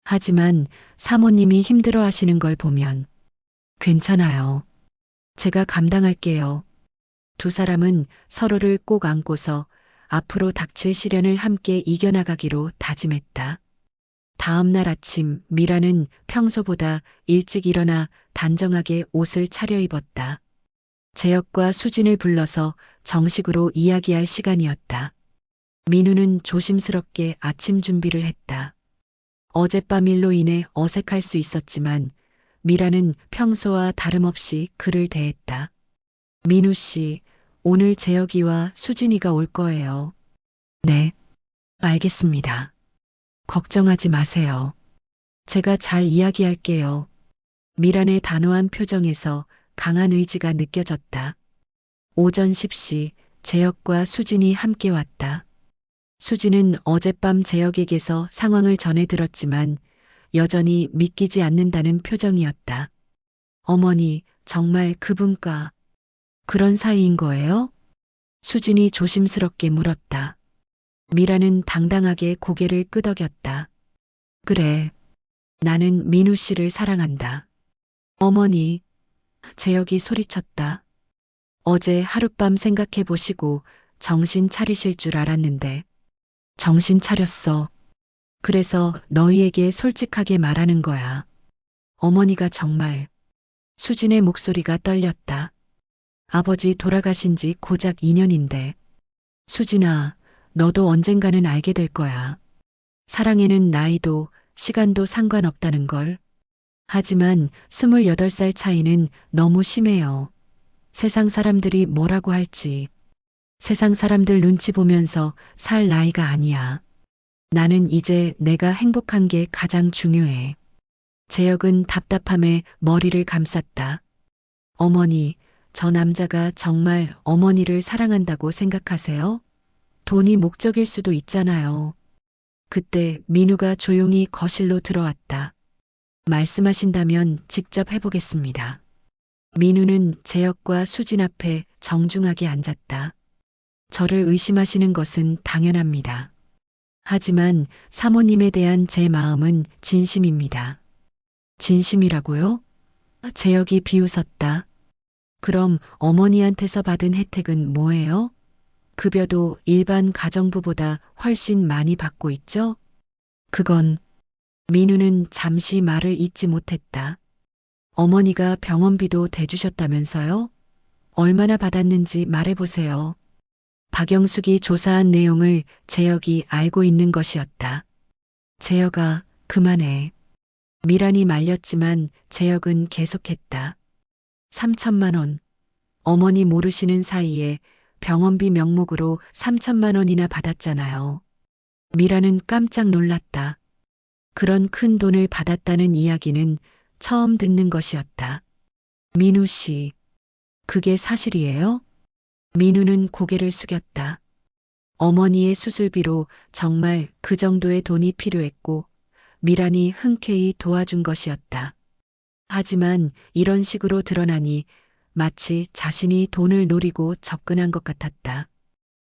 하지만 사모님이 힘들어 하시는 걸 보면 괜찮아요. 제가 감당할게요. 두 사람은 서로를 꼭 안고서 앞으로 닥칠 시련을 함께 이겨나가기로 다짐했다. 다음 날 아침 미라는 평소보다 일찍 일어나 단정하게 옷을 차려입었다. 재혁과 수진을 불러서 정식으로 이야기할 시간이었다. 민우는 조심스럽게 아침 준비를 했다. 어젯밤 일로 인해 어색할 수 있었지만 미라는 평소와 다름없이 그를 대했다. 민우 씨, 오늘 재혁이와 수진이가 올 거예요. 네, 알겠습니다. 걱정하지 마세요. 제가 잘 이야기할게요. 미란의 단호한 표정에서 강한 의지가 느껴졌다. 오전 10시 재혁과 수진이 함께 왔다. 수진은 어젯밤 재혁에게서 상황을 전해 들었지만 여전히 믿기지 않는다는 표정이었다. 어머니, 정말 그분과 그런 사이인 거예요? 수진이 조심스럽게 물었다. 미라는 당당하게 고개를 끄덕였다. 그래, 나는 민우 씨를 사랑한다. 어머니, 재혁이 소리쳤다. 어제 하룻밤 생각해 보시고 정신 차리실 줄 알았는데 정신 차렸어. 그래서 너희에게 솔직하게 말하는 거야. 어머니가 정말 수진의 목소리가 떨렸다. 아버지 돌아가신 지 고작 2년인데 수진아, 너도 언젠가는 알게 될 거야. 사랑에는 나이도 시간도 상관없다는 걸. 하지만 28살 차이는 너무 심해요. 세상 사람들이 뭐라고 할지. 세상 사람들 눈치 보면서 살 나이가 아니야. 나는 이제 내가 행복한 게 가장 중요해. 재혁은 답답함에 머리를 감쌌다. 어머니, 저 남자가 정말 어머니를 사랑한다고 생각하세요? 돈이 목적일 수도 있잖아요. 그때 민우가 조용히 거실로 들어왔다. 말씀하신다면 직접 해보겠습니다. 민우는 재혁과 수진 앞에 정중하게 앉았다. 저를 의심하시는 것은 당연합니다. 하지만 사모님에 대한 제 마음은 진심입니다. 진심이라고요? 재혁이 비웃었다. 그럼 어머니한테서 받은 혜택은 뭐예요? 급여도 일반 가정부보다 훨씬 많이 받고 있죠? 그건 민우는 잠시 말을 잇지 못했다. 어머니가 병원비도 대주셨다면서요? 얼마나 받았는지 말해보세요. 박영숙이 조사한 내용을 재혁이 알고 있는 것이었다. 재혁아, 그만해. 미란이 말렸지만 재혁은 계속했다. 3천만 원. 어머니 모르시는 사이에 병원비 명목으로 3천만 원이나 받았잖아요. 미라는 깜짝 놀랐다. 그런 큰 돈을 받았다는 이야기는 처음 듣는 것이었다. 민우 씨, 그게 사실이에요? 민우는 고개를 숙였다. 어머니의 수술비로 정말 그 정도의 돈이 필요했고 미란이 흔쾌히 도와준 것이었다. 하지만 이런 식으로 드러나니 마치 자신이 돈을 노리고 접근한 것 같았다.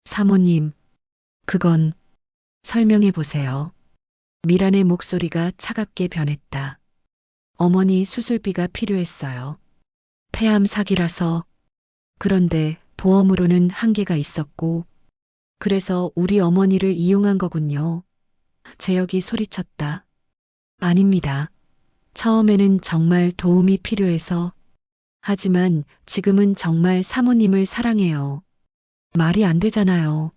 사모님, 그건 설명해 보세요. 미란의 목소리가 차갑게 변했다. 어머니 수술비가 필요했어요. 폐암 사기라서. 그런데 보험으로는 한계가 있었고, 그래서 우리 어머니를 이용한 거군요. 재혁이 소리쳤다. 아닙니다. 처음에는 정말 도움이 필요해서. 하지만 지금은 정말 사모님을 사랑해요. 말이 안 되잖아요.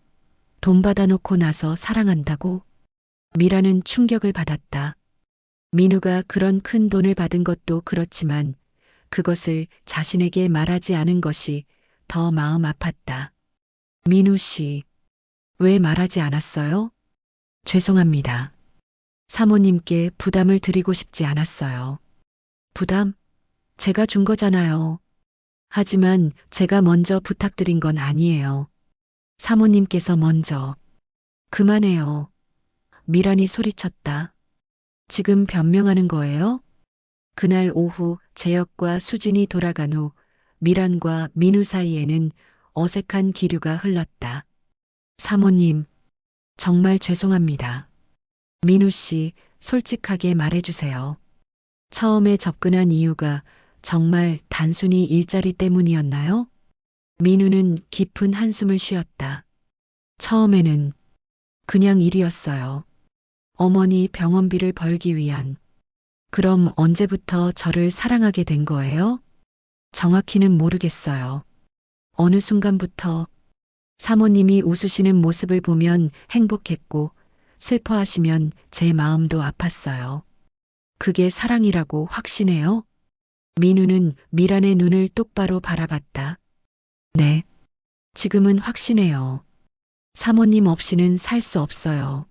돈 받아놓고 나서 사랑한다고? 미라는 충격을 받았다. 민우가 그런 큰 돈을 받은 것도 그렇지만 그것을 자신에게 말하지 않은 것이 더 마음 아팠다. 민우 씨, 왜 말하지 않았어요? 죄송합니다. 사모님께 부담을 드리고 싶지 않았어요. 부담? 제가 준 거잖아요. 하지만 제가 먼저 부탁드린 건 아니에요. 사모님께서 먼저. 그만해요. 미란이 소리쳤다. 지금 변명하는 거예요? 그날 오후 재혁과 수진이 돌아간 후 미란과 민우 사이에는 어색한 기류가 흘렀다. 사모님, 정말 죄송합니다. 민우 씨, 솔직하게 말해주세요. 처음에 접근한 이유가 정말 단순히 일자리 때문이었나요? 민우는 깊은 한숨을 쉬었다. 처음에는 그냥 일이었어요. 어머니 병원비를 벌기 위한. 그럼 언제부터 저를 사랑하게 된 거예요? 정확히는 모르겠어요. 어느 순간부터 사모님이 웃으시는 모습을 보면 행복했고 슬퍼하시면 제 마음도 아팠어요. 그게 사랑이라고 확신해요? 민우는 미란의 눈을 똑바로 바라봤다. 네, 지금은 확신해요. 사모님 없이는 살 수 없어요.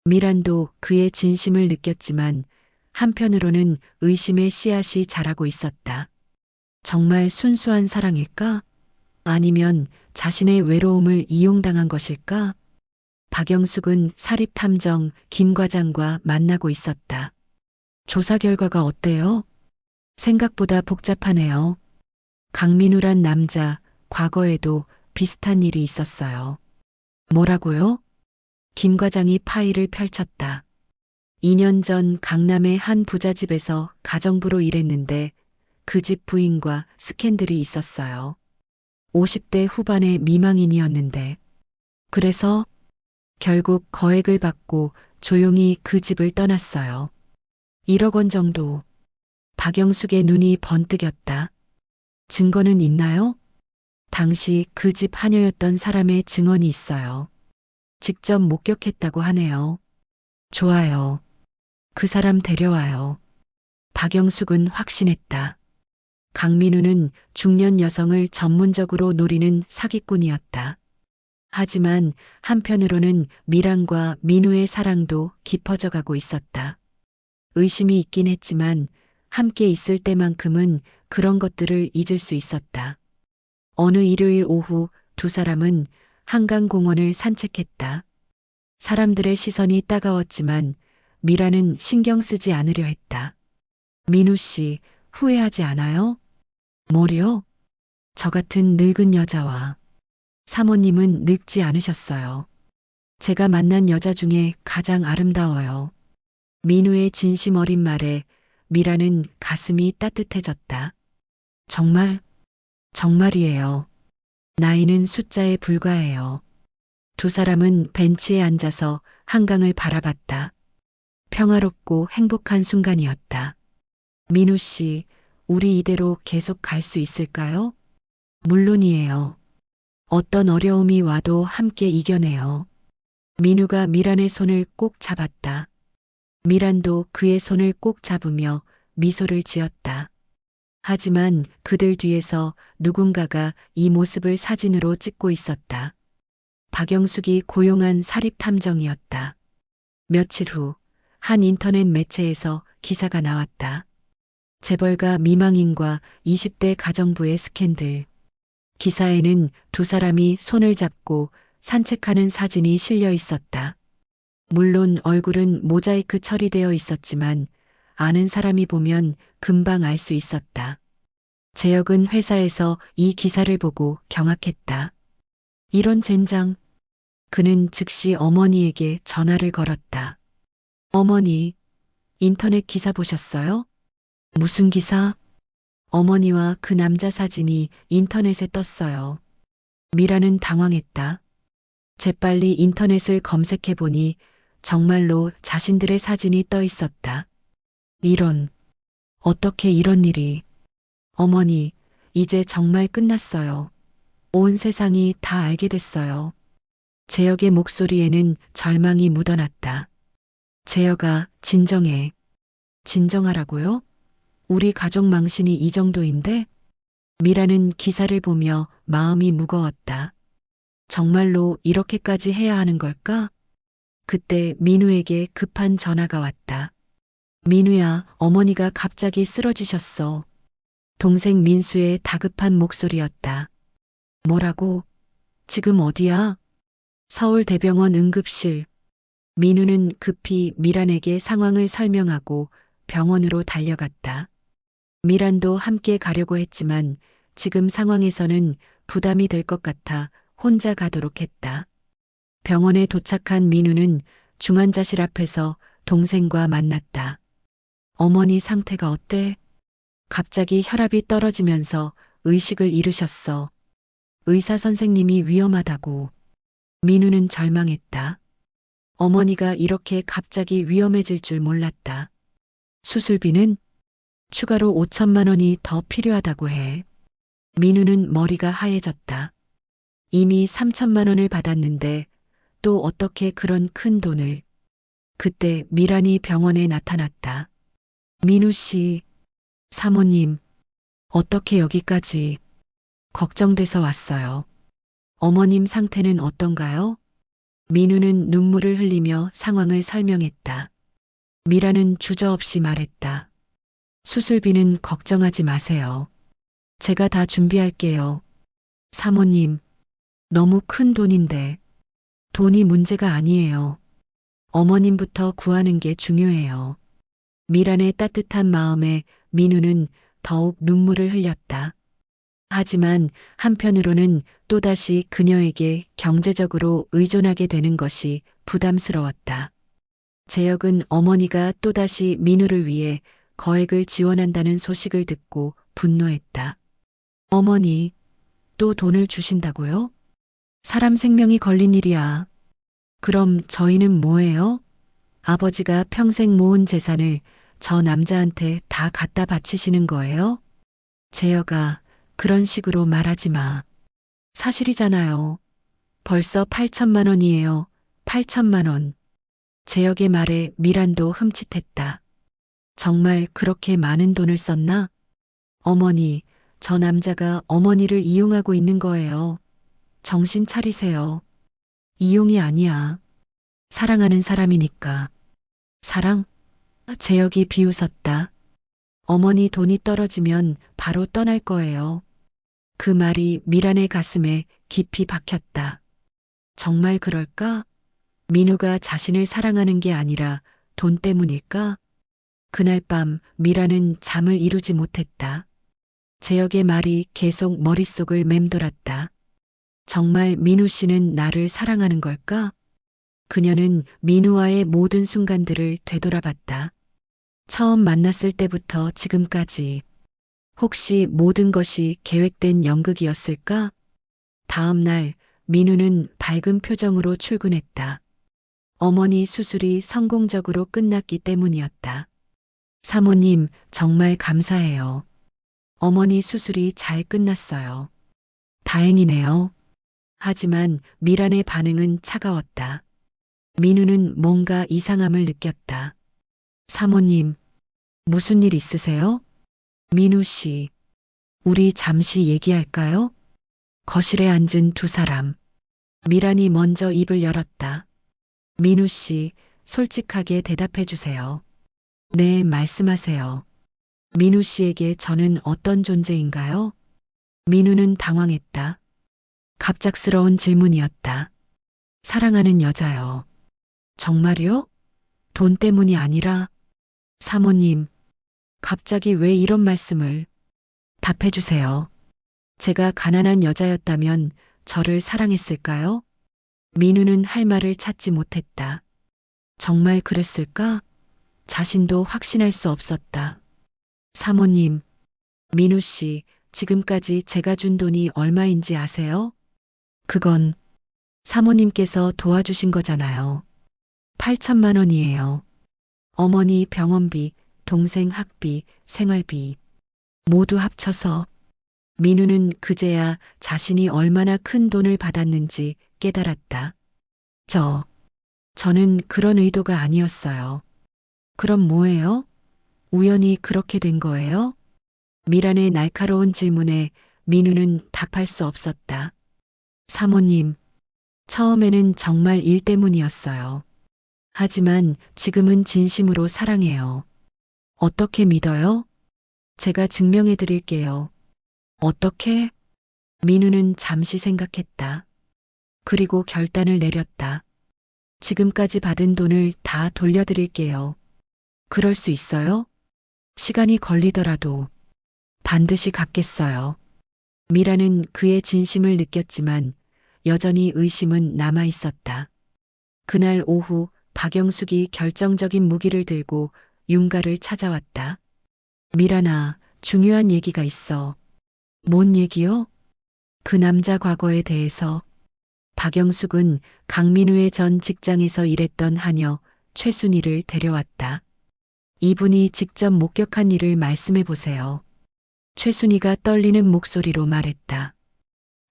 미란도 그의 진심을 느꼈지만 한편으로는 의심의 씨앗이 자라고 있었다. 정말 순수한 사랑일까? 아니면 자신의 외로움을 이용당한 것일까? 박영숙은 사립탐정 김 과장과 만나고 있었다. 조사 결과가 어때요? 생각보다 복잡하네요. 강민우란 남자, 과거에도 비슷한 일이 있었어요. 뭐라고요? 김 과장이 파일을 펼쳤다. 2년 전 강남의 한 부잣집에서 가정부로 일했는데 그 집 부인과 스캔들이 있었어요. 50대 후반의 미망인이었는데. 그래서 결국 거액을 받고 조용히 그 집을 떠났어요. 1억 원 정도. 박영숙의 눈이 번뜩였다. 증거는 있나요? 당시 그 집 하녀였던 사람의 증언이 있어요. 직접 목격했다고 하네요. 좋아요. 그 사람 데려와요. 박영숙은 확신했다. 강민우는 중년 여성을 전문적으로 노리는 사기꾼이었다. 하지만 한편으로는 미란과 민우의 사랑도 깊어져 가고 있었다. 의심이 있긴 했지만 함께 있을 때만큼은 그런 것들을 잊을 수 있었다. 어느 일요일 오후 두 사람은 한강공원을 산책했다. 사람들의 시선이 따가웠지만 미라는 신경 쓰지 않으려 했다. 민우 씨, 후회하지 않아요? 뭐요? 저 같은 늙은 여자와. 사모님은 늙지 않으셨어요. 제가 만난 여자 중에 가장 아름다워요. 민우의 진심 어린 말에 미라는 가슴이 따뜻해졌다. 정말, 정말이에요. 나이는 숫자에 불과해요. 두 사람은 벤치에 앉아서 한강을 바라봤다. 평화롭고 행복한 순간이었다. 민우 씨, 우리 이대로 계속 갈 수 있을까요? 물론이에요. 어떤 어려움이 와도 함께 이겨내요. 민우가 미란의 손을 꼭 잡았다. 미란도 그의 손을 꼭 잡으며 미소를 지었다. 하지만 그들 뒤에서 누군가가 이 모습을 사진으로 찍고 있었다. 박영숙이 고용한 사립탐정이었다. 며칠 후 한 인터넷 매체에서 기사가 나왔다. 재벌가 미망인과 20대 가정부의 스캔들. 기사에는 두 사람이 손을 잡고 산책하는 사진이 실려 있었다. 물론 얼굴은 모자이크 처리되어 있었지만 아는 사람이 보면 금방 알 수 있었다. 재혁은 회사에서 이 기사를 보고 경악했다. 이런 젠장. 그는 즉시 어머니에게 전화를 걸었다. 어머니, 인터넷 기사 보셨어요? 무슨 기사? 어머니와 그 남자 사진이 인터넷에 떴어요. 미라는 당황했다. 재빨리 인터넷을 검색해 보니 정말로 자신들의 사진이 떠 있었다. 이런, 어떻게 이런 일이. 어머니, 이제 정말 끝났어요. 온 세상이 다 알게 됐어요. 재혁의 목소리에는 절망이 묻어났다. 재혁아, 진정해. 진정하라고요? 우리 가족 망신이 이 정도인데? 미라는 기사를 보며 마음이 무거웠다. 정말로 이렇게까지 해야 하는 걸까? 그때 민우에게 급한 전화가 왔다. 민우야, 어머니가 갑자기 쓰러지셨어. 동생 민수의 다급한 목소리였다. 뭐라고? 지금 어디야? 서울대병원 응급실. 민우는 급히 미란에게 상황을 설명하고 병원으로 달려갔다. 미란도 함께 가려고 했지만 지금 상황에서는 부담이 될 것 같아 혼자 가도록 했다. 병원에 도착한 민우는 중환자실 앞에서 동생과 만났다. 어머니 상태가 어때? 갑자기 혈압이 떨어지면서 의식을 잃으셨어. 의사 선생님이 위험하다고. 민우는 절망했다. 어머니가 이렇게 갑자기 위험해질 줄 몰랐다. 수술비는 추가로 5천만 원이 더 필요하다고 해. 민우는 머리가 하얘졌다. 이미 3천만 원을 받았는데 또 어떻게 그런 큰 돈을. 그때 미란이 병원에 나타났다. 민우 씨, 사모님, 어떻게 여기까지. 걱정돼서 왔어요. 어머님 상태는 어떤가요? 민우는 눈물을 흘리며 상황을 설명했다. 미라는 주저없이 말했다. 수술비는 걱정하지 마세요. 제가 다 준비할게요. 사모님, 너무 큰 돈인데. 돈이 문제가 아니에요. 어머님부터 구하는 게 중요해요. 미란의 따뜻한 마음에 민우는 더욱 눈물을 흘렸다. 하지만 한편으로는 또다시 그녀에게 경제적으로 의존하게 되는 것이 부담스러웠다. 재혁은 어머니가 또다시 민우를 위해 거액을 지원한다는 소식을 듣고 분노했다. 어머니, 또 돈을 주신다고요? 사람 생명이 걸린 일이야. 그럼 저희는 뭐예요? 아버지가 평생 모은 재산을 저 남자한테 다 갖다 바치시는 거예요? 재혁아, 그런 식으로 말하지 마. 사실이잖아요. 벌써 8천만 원이에요. 8천만 원. 재혁의 말에 미란도 흠칫했다. 정말 그렇게 많은 돈을 썼나? 어머니, 저 남자가 어머니를 이용하고 있는 거예요. 정신 차리세요. 이용이 아니야. 사랑하는 사람이니까. 사랑? 재혁이 비웃었다. 어머니 돈이 떨어지면 바로 떠날 거예요. 그 말이 미란의 가슴에 깊이 박혔다. 정말 그럴까? 민우가 자신을 사랑하는 게 아니라 돈 때문일까? 그날 밤 미란은 잠을 이루지 못했다. 재혁의 말이 계속 머릿속을 맴돌았다. 정말 민우 씨는 나를 사랑하는 걸까? 그녀는 민우와의 모든 순간들을 되돌아봤다. 처음 만났을 때부터 지금까지. 혹시 모든 것이 계획된 연극이었을까? 다음 날 민우는 밝은 표정으로 출근했다. 어머니 수술이 성공적으로 끝났기 때문이었다. 사모님, 정말 감사해요. 어머니 수술이 잘 끝났어요. 다행이네요. 하지만 미란의 반응은 차가웠다. 민우는 뭔가 이상함을 느꼈다. 사모님, 무슨 일 있으세요? 민우 씨, 우리 잠시 얘기할까요? 거실에 앉은 두 사람. 미란이 먼저 입을 열었다. 민우 씨, 솔직하게 대답해 주세요. 네, 말씀하세요. 민우 씨에게 저는 어떤 존재인가요? 민우는 당황했다. 갑작스러운 질문이었다. 사랑하는 여자요. 정말요? 돈 때문이 아니라? 사모님, 갑자기 왜 이런 말씀을? 답해 주세요. 제가 가난한 여자였다면 저를 사랑했을까요? 민우는 할 말을 찾지 못했다. 정말 그랬을까? 자신도 확신할 수 없었다. 사모님, 민우 씨, 지금까지 제가 준 돈이 얼마인지 아세요? 그건 사모님께서 도와주신 거잖아요. 8천만 원이에요. 어머니 병원비, 동생 학비, 생활비 모두 합쳐서. 민우는 그제야 자신이 얼마나 큰 돈을 받았는지 깨달았다. 저는 그런 의도가 아니었어요. 그럼 뭐예요? 우연히 그렇게 된 거예요? 미란의 날카로운 질문에 민우는 답할 수 없었다. 사모님, 처음에는 정말 일 때문이었어요. 하지만 지금은 진심으로 사랑해요. 어떻게 믿어요? 제가 증명해 드릴게요. 어떻게? 민우는 잠시 생각했다. 그리고 결단을 내렸다. 지금까지 받은 돈을 다 돌려드릴게요. 그럴 수 있어요? 시간이 걸리더라도 반드시 갚겠어요. 미라는 그의 진심을 느꼈지만 여전히 의심은 남아 있었다. 그날 오후 박영숙이 결정적인 무기를 들고 윤가를 찾아왔다. 미라나, 중요한 얘기가 있어. 뭔 얘기요? 그 남자 과거에 대해서. 박영숙은 강민우의 전 직장에서 일했던 하녀 최순희를 데려왔다. 이분이 직접 목격한 일을 말씀해 보세요. 최순희가 떨리는 목소리로 말했다.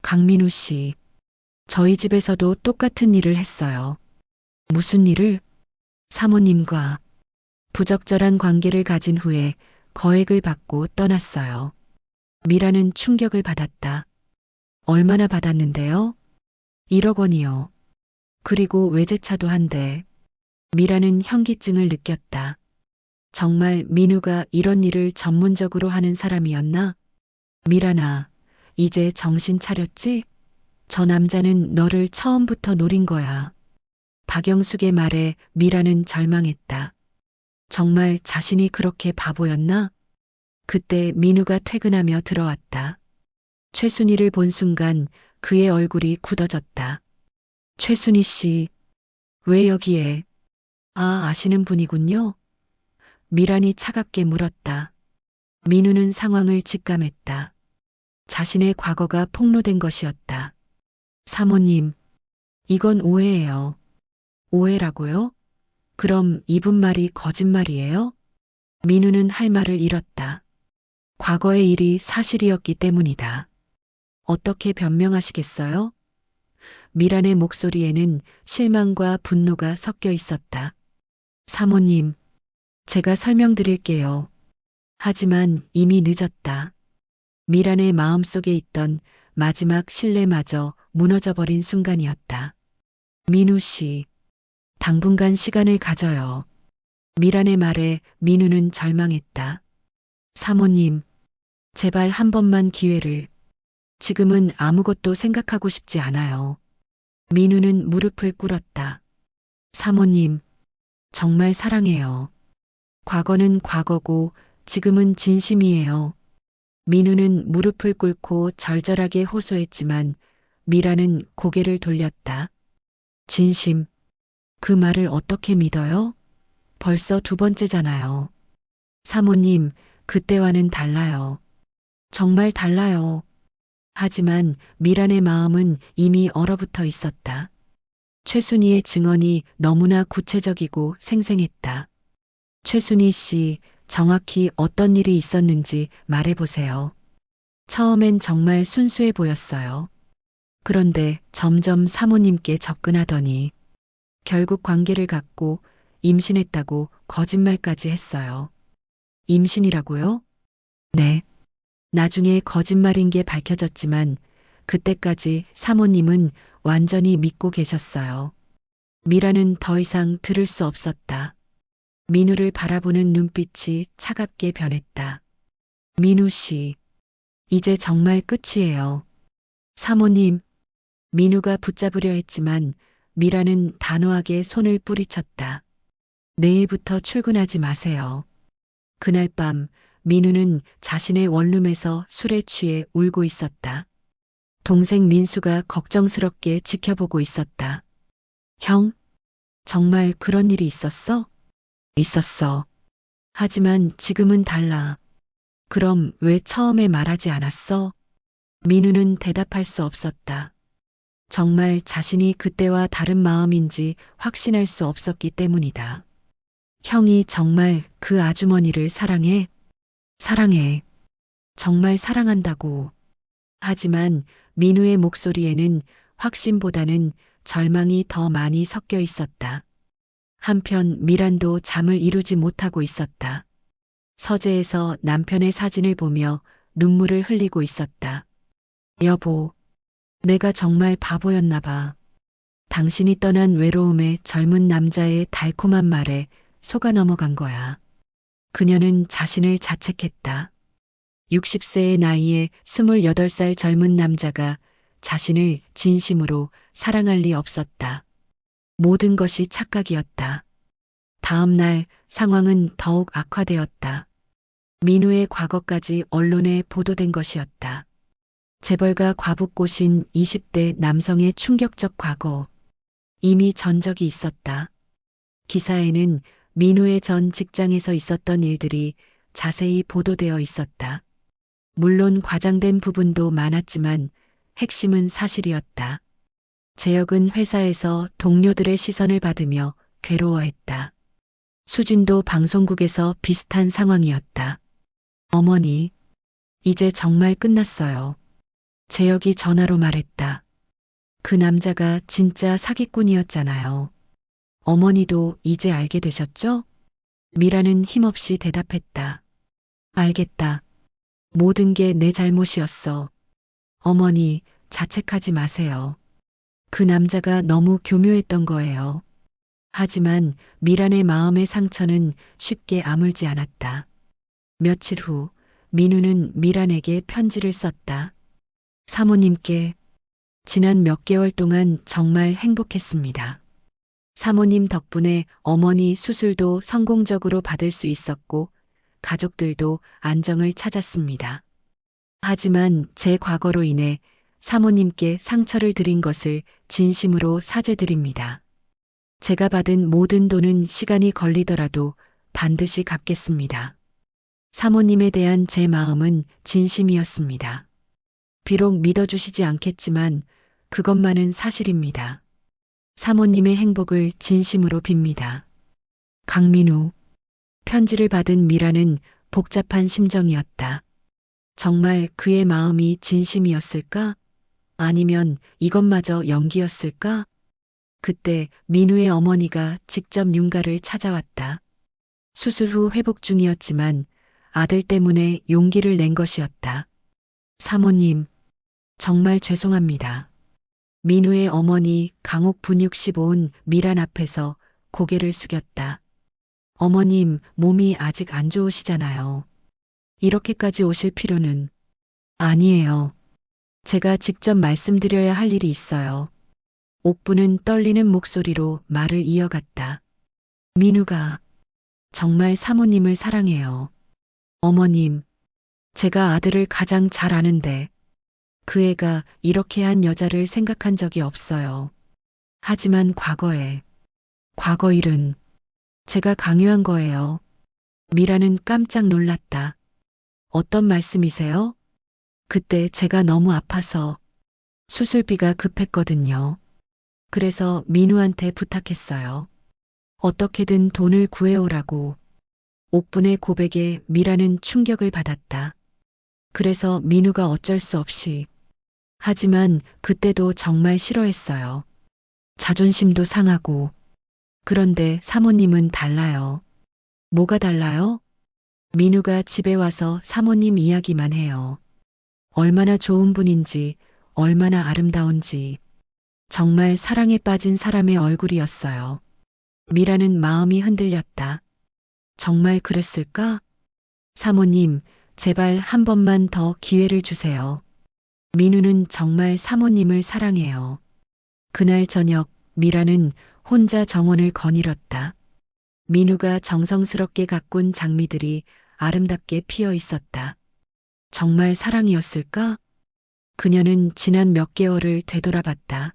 강민우 씨, 저희 집에서도 똑같은 일을 했어요. 무슨 일을? 사모님과 부적절한 관계를 가진 후에 거액을 받고 떠났어요. 미라는 충격을 받았다. 얼마나 받았는데요? 1억 원이요. 그리고 외제차도 한 대. 미라는 현기증을 느꼈다. 정말 민우가 이런 일을 전문적으로 하는 사람이었나? 미라나, 이제 정신 차렸지? 저 남자는 너를 처음부터 노린 거야. 박영숙의 말에 미라는 절망했다. 정말 자신이 그렇게 바보였나? 그때 민우가 퇴근하며 들어왔다. 최순희를 본 순간 그의 얼굴이 굳어졌다. 최순희 씨, 왜 여기에? 아, 아시는 분이군요. 미란이 차갑게 물었다. 민우는 상황을 직감했다. 자신의 과거가 폭로된 것이었다. 사모님, 이건 오해예요. 오해라고요? 그럼 이분 말이 거짓말이에요? 민우는 할 말을 잃었다. 과거의 일이 사실이었기 때문이다. 어떻게 변명하시겠어요? 미란의 목소리에는 실망과 분노가 섞여 있었다. 사모님, 제가 설명드릴게요. 하지만 이미 늦었다. 미란의 마음속에 있던 마지막 신뢰마저 무너져버린 순간이었다. 민우 씨, 당분간 시간을 가져요. 미란의 말에 민우는 절망했다. 사모님, 제발 한 번만 기회를. 지금은 아무것도 생각하고 싶지 않아요. 민우는 무릎을 꿇었다. 사모님, 정말 사랑해요. 과거는 과거고 지금은 진심이에요. 민우는 무릎을 꿇고 절절하게 호소했지만 미라는 고개를 돌렸다. 진심, 그 말을 어떻게 믿어요? 벌써 두 번째잖아요. 사모님, 그때와는 달라요. 정말 달라요. 하지만 미란의 마음은 이미 얼어붙어 있었다. 최순희의 증언이 너무나 구체적이고 생생했다. 최순희 씨, 정확히 어떤 일이 있었는지 말해보세요. 처음엔 정말 순수해 보였어요. 그런데 점점 사모님께 접근하더니 결국 관계를 갖고 임신했다고 거짓말까지 했어요. 임신이라고요? 네. 나중에 거짓말인 게 밝혀졌지만 그때까지 사모님은 완전히 믿고 계셨어요. 미라는 더 이상 들을 수 없었다. 민우를 바라보는 눈빛이 차갑게 변했다. 민우 씨, 이제 정말 끝이에요. 사모님, 민우가 붙잡으려 했지만 미라는 단호하게 손을 뿌리쳤다. 내일부터 출근하지 마세요. 그날 밤 민우는 자신의 원룸에서 술에 취해 울고 있었다. 동생 민수가 걱정스럽게 지켜보고 있었다. 형, 정말 그런 일이 있었어? 있었어. 하지만 지금은 달라. 그럼 왜 처음에 말하지 않았어? 민우는 대답할 수 없었다. 정말 자신이 그때와 다른 마음인지 확신할 수 없었기 때문이다. 형이 정말 그 아주머니를 사랑해? 사랑해. 정말 사랑한다고. 하지만 민우의 목소리에는 확신보다는 절망이 더 많이 섞여 있었다. 한편 미란도 잠을 이루지 못하고 있었다. 서재에서 남편의 사진을 보며 눈물을 흘리고 있었다. 여보, 내가 정말 바보였나 봐. 당신이 떠난 외로움에 젊은 남자의 달콤한 말에 속아 넘어간 거야. 그녀는 자신을 자책했다. 60세의 나이에 28살 젊은 남자가 자신을 진심으로 사랑할 리 없었다. 모든 것이 착각이었다. 다음 날 상황은 더욱 악화되었다. 민우의 과거까지 언론에 보도된 것이었다. 재벌가 과부꼬신 20대 남성의 충격적 과거. 이미 전적이 있었다. 기사에는 민우의 전 직장에서 있었던 일들이 자세히 보도되어 있었다. 물론 과장된 부분도 많았지만 핵심은 사실이었다. 재혁은 회사에서 동료들의 시선을 받으며 괴로워했다. 수진도 방송국에서 비슷한 상황이었다. 어머니, 이제 정말 끝났어요. 재혁이 전화로 말했다. 그 남자가 진짜 사기꾼이었잖아요. 어머니도 이제 알게 되셨죠? 미라는 힘없이 대답했다. 알겠다. 모든 게 내 잘못이었어. 어머니, 자책하지 마세요. 그 남자가 너무 교묘했던 거예요. 하지만 미란의 마음의 상처는 쉽게 아물지 않았다. 며칠 후 민우는 미란에게 편지를 썼다. 사모님께 지난 몇 개월 동안 정말 행복했습니다. 사모님 덕분에 어머니 수술도 성공적으로 받을 수 있었고 가족들도 안정을 찾았습니다. 하지만 제 과거로 인해 사모님께 상처를 드린 것을 진심으로 사죄드립니다. 제가 받은 모든 돈은 시간이 걸리더라도 반드시 갚겠습니다. 사모님에 대한 제 마음은 진심이었습니다. 비록 믿어주시지 않겠지만 그것만은 사실입니다. 사모님의 행복을 진심으로 빕니다. 강민우. 편지를 받은 미라는 복잡한 심정이었다. 정말 그의 마음이 진심이었을까? 아니면 이것마저 연기였을까? 그때 민우의 어머니가 직접 윤가를 찾아왔다. 수술 후 회복 중이었지만 아들 때문에 용기를 낸 것이었다. 사모님, 정말 죄송합니다. 민우의 어머니 강옥 분육시 온 미란 앞에서 고개를 숙였다. 어머님, 몸이 아직 안 좋으시잖아요. 이렇게까지 오실 필요는 아니에요. 제가 직접 말씀드려야 할 일이 있어요. 옥부는 떨리는 목소리로 말을 이어갔다. 민우가 정말 사모님을 사랑해요. 어머님, 제가 아들을 가장 잘 아는데 그 애가 이렇게 한 여자를 생각한 적이 없어요. 하지만 과거 일은 제가 강요한 거예요. 미라는 깜짝 놀랐다. 어떤 말씀이세요? 그때 제가 너무 아파서 수술비가 급했거든요. 그래서 민우한테 부탁했어요. 어떻게든 돈을 구해오라고. 옥분의 고백에 미라는 충격을 받았다. 그래서 민우가 어쩔 수 없이. 하지만 그때도 정말 싫어했어요. 자존심도 상하고. 그런데 사모님은 달라요. 뭐가 달라요? 민우가 집에 와서 사모님 이야기만 해요. 얼마나 좋은 분인지, 얼마나 아름다운지. 정말 사랑에 빠진 사람의 얼굴이었어요. 미라는 마음이 흔들렸다. 정말 그랬을까? 사모님, 제발 한 번만 더 기회를 주세요. 민우는 정말 사모님을 사랑해요. 그날 저녁 미라는 혼자 정원을 거닐었다. 민우가 정성스럽게 가꾼 장미들이 아름답게 피어 있었다. 정말 사랑이었을까? 그녀는 지난 몇 개월을 되돌아봤다.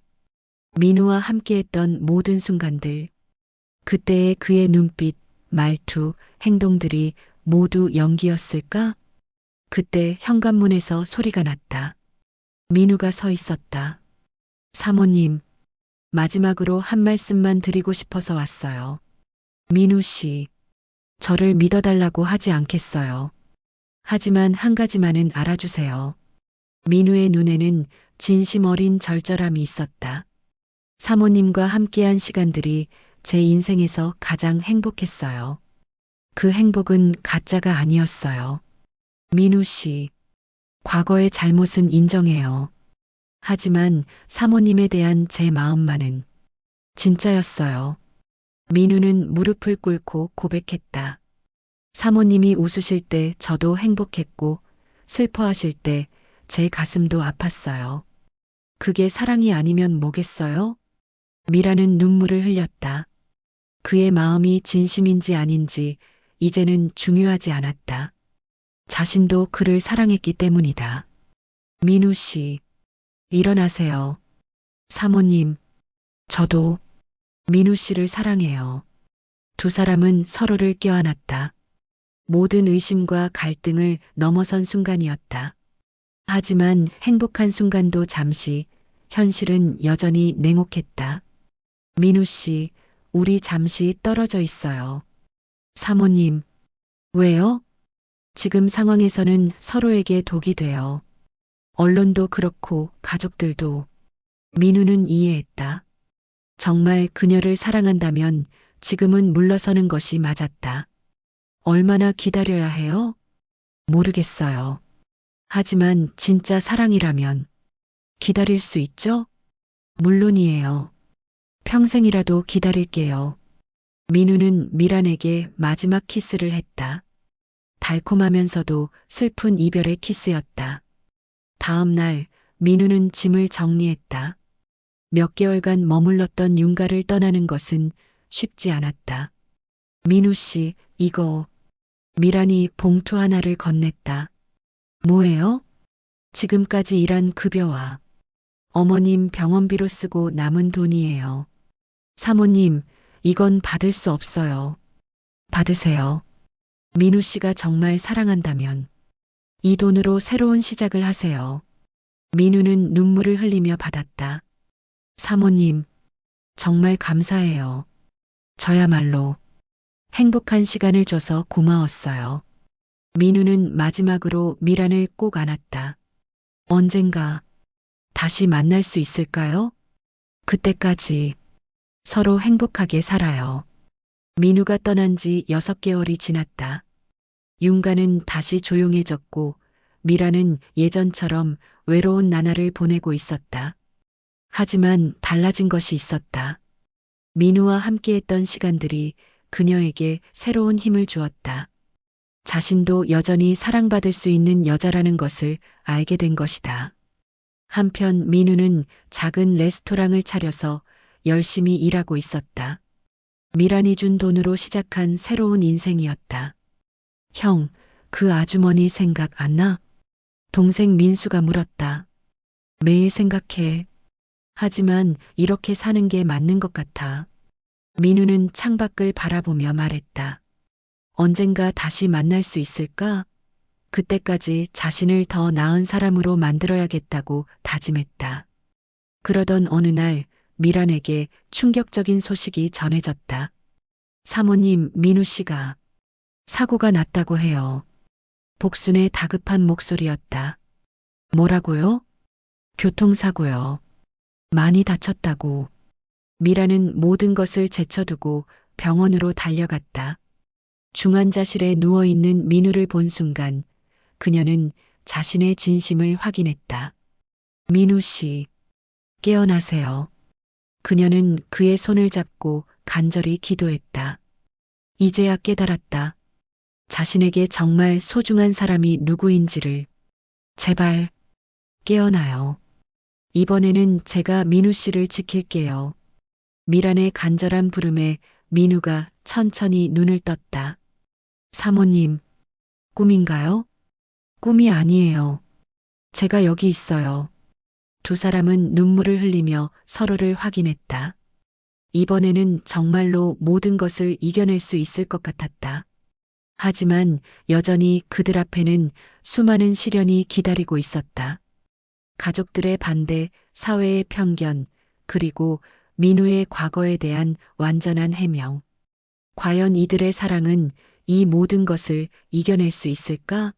민우와 함께했던 모든 순간들. 그때의 그의 눈빛, 말투, 행동들이 모두 연기였을까? 그때 현관문에서 소리가 났다. 민우가 서 있었다. 사모님, 마지막으로 한 말씀만 드리고 싶어서 왔어요. 민우 씨, 저를 믿어달라고 하지 않겠어요. 하지만 한 가지만은 알아주세요. 민우의 눈에는 진심 어린 절절함이 있었다. 사모님과 함께한 시간들이 제 인생에서 가장 행복했어요. 그 행복은 가짜가 아니었어요. 민우 씨, 과거의 잘못은 인정해요. 하지만 사모님에 대한 제 마음만은 진짜였어요. 민우는 무릎을 꿇고 고백했다. 사모님이 웃으실 때 저도 행복했고 슬퍼하실 때 제 가슴도 아팠어요. 그게 사랑이 아니면 뭐겠어요? 미라는 눈물을 흘렸다. 그의 마음이 진심인지 아닌지 이제는 중요하지 않았다. 자신도 그를 사랑했기 때문이다. 민우 씨, 일어나세요. 사모님, 저도 민우 씨를 사랑해요. 두 사람은 서로를 껴안았다. 모든 의심과 갈등을 넘어선 순간이었다. 하지만 행복한 순간도 잠시, 현실은 여전히 냉혹했다. 민우 씨, 우리 잠시 떨어져 있어요. 사모님, 왜요? 지금 상황에서는 서로에게 독이 돼요. 언론도 그렇고 가족들도. 민우는 이해했다. 정말 그녀를 사랑한다면 지금은 물러서는 것이 맞았다. 얼마나 기다려야 해요? 모르겠어요. 하지만 진짜 사랑이라면 기다릴 수 있죠? 물론이에요. 평생이라도 기다릴게요. 민우는 미란에게 마지막 키스를 했다. 달콤하면서도 슬픈 이별의 키스였다. 다음 날 민우는 짐을 정리했다. 몇 개월간 머물렀던 윤가를 떠나는 것은 쉽지 않았다. 민우 씨, 이거. 미란이 봉투 하나를 건넸다. 뭐예요? 지금까지 일한 급여와 어머님 병원비로 쓰고 남은 돈이에요. 사모님, 이건 받을 수 없어요. 받으세요. 민우 씨가 정말 사랑한다면 이 돈으로 새로운 시작을 하세요. 민우는 눈물을 흘리며 받았다. 사모님, 정말 감사해요. 저야말로 행복한 시간을 줘서 고마웠어요. 민우는 마지막으로 미란을 꼭 안았다. 언젠가 다시 만날 수 있을까요? 그때까지 서로 행복하게 살아요. 민우가 떠난 지 6개월이 지났다. 윤가는 다시 조용해졌고 미라는 예전처럼 외로운 나날을 보내고 있었다. 하지만 달라진 것이 있었다. 민우와 함께했던 시간들이 그녀에게 새로운 힘을 주었다. 자신도 여전히 사랑받을 수 있는 여자라는 것을 알게 된 것이다. 한편 민우는 작은 레스토랑을 차려서 열심히 일하고 있었다. 미란이 준 돈으로 시작한 새로운 인생이었다. 형, 그 아주머니 생각 안 나? 동생 민수가 물었다. 매일 생각해. 하지만 이렇게 사는 게 맞는 것 같아. 민우는 창밖을 바라보며 말했다. 언젠가 다시 만날 수 있을까? 그때까지 자신을 더 나은 사람으로 만들어야겠다고 다짐했다. 그러던 어느 날 미란에게 충격적인 소식이 전해졌다. 사모님, 민우 씨가 사고가 났다고 해요. 복순의 다급한 목소리였다. 뭐라고요? 교통사고요. 많이 다쳤다고. 미라는 모든 것을 제쳐두고 병원으로 달려갔다. 중환자실에 누워있는 민우를 본 순간 그녀는 자신의 진심을 확인했다. 민우 씨, 깨어나세요. 그녀는 그의 손을 잡고 간절히 기도했다. 이제야 깨달았다. 자신에게 정말 소중한 사람이 누구인지를. 제발 깨어나요. 이번에는 제가 민우 씨를 지킬게요. 미란의 간절한 부름에 민우가 천천히 눈을 떴다. 사모님, 꿈인가요? 꿈이 아니에요. 제가 여기 있어요. 두 사람은 눈물을 흘리며 서로를 확인했다. 이번에는 정말로 모든 것을 이겨낼 수 있을 것 같았다. 하지만 여전히 그들 앞에는 수많은 시련이 기다리고 있었다. 가족들의 반대, 사회의 편견, 그리고 민우의 과거에 대한 완전한 해명. 과연 이들의 사랑은 이 모든 것을 이겨낼 수 있을까?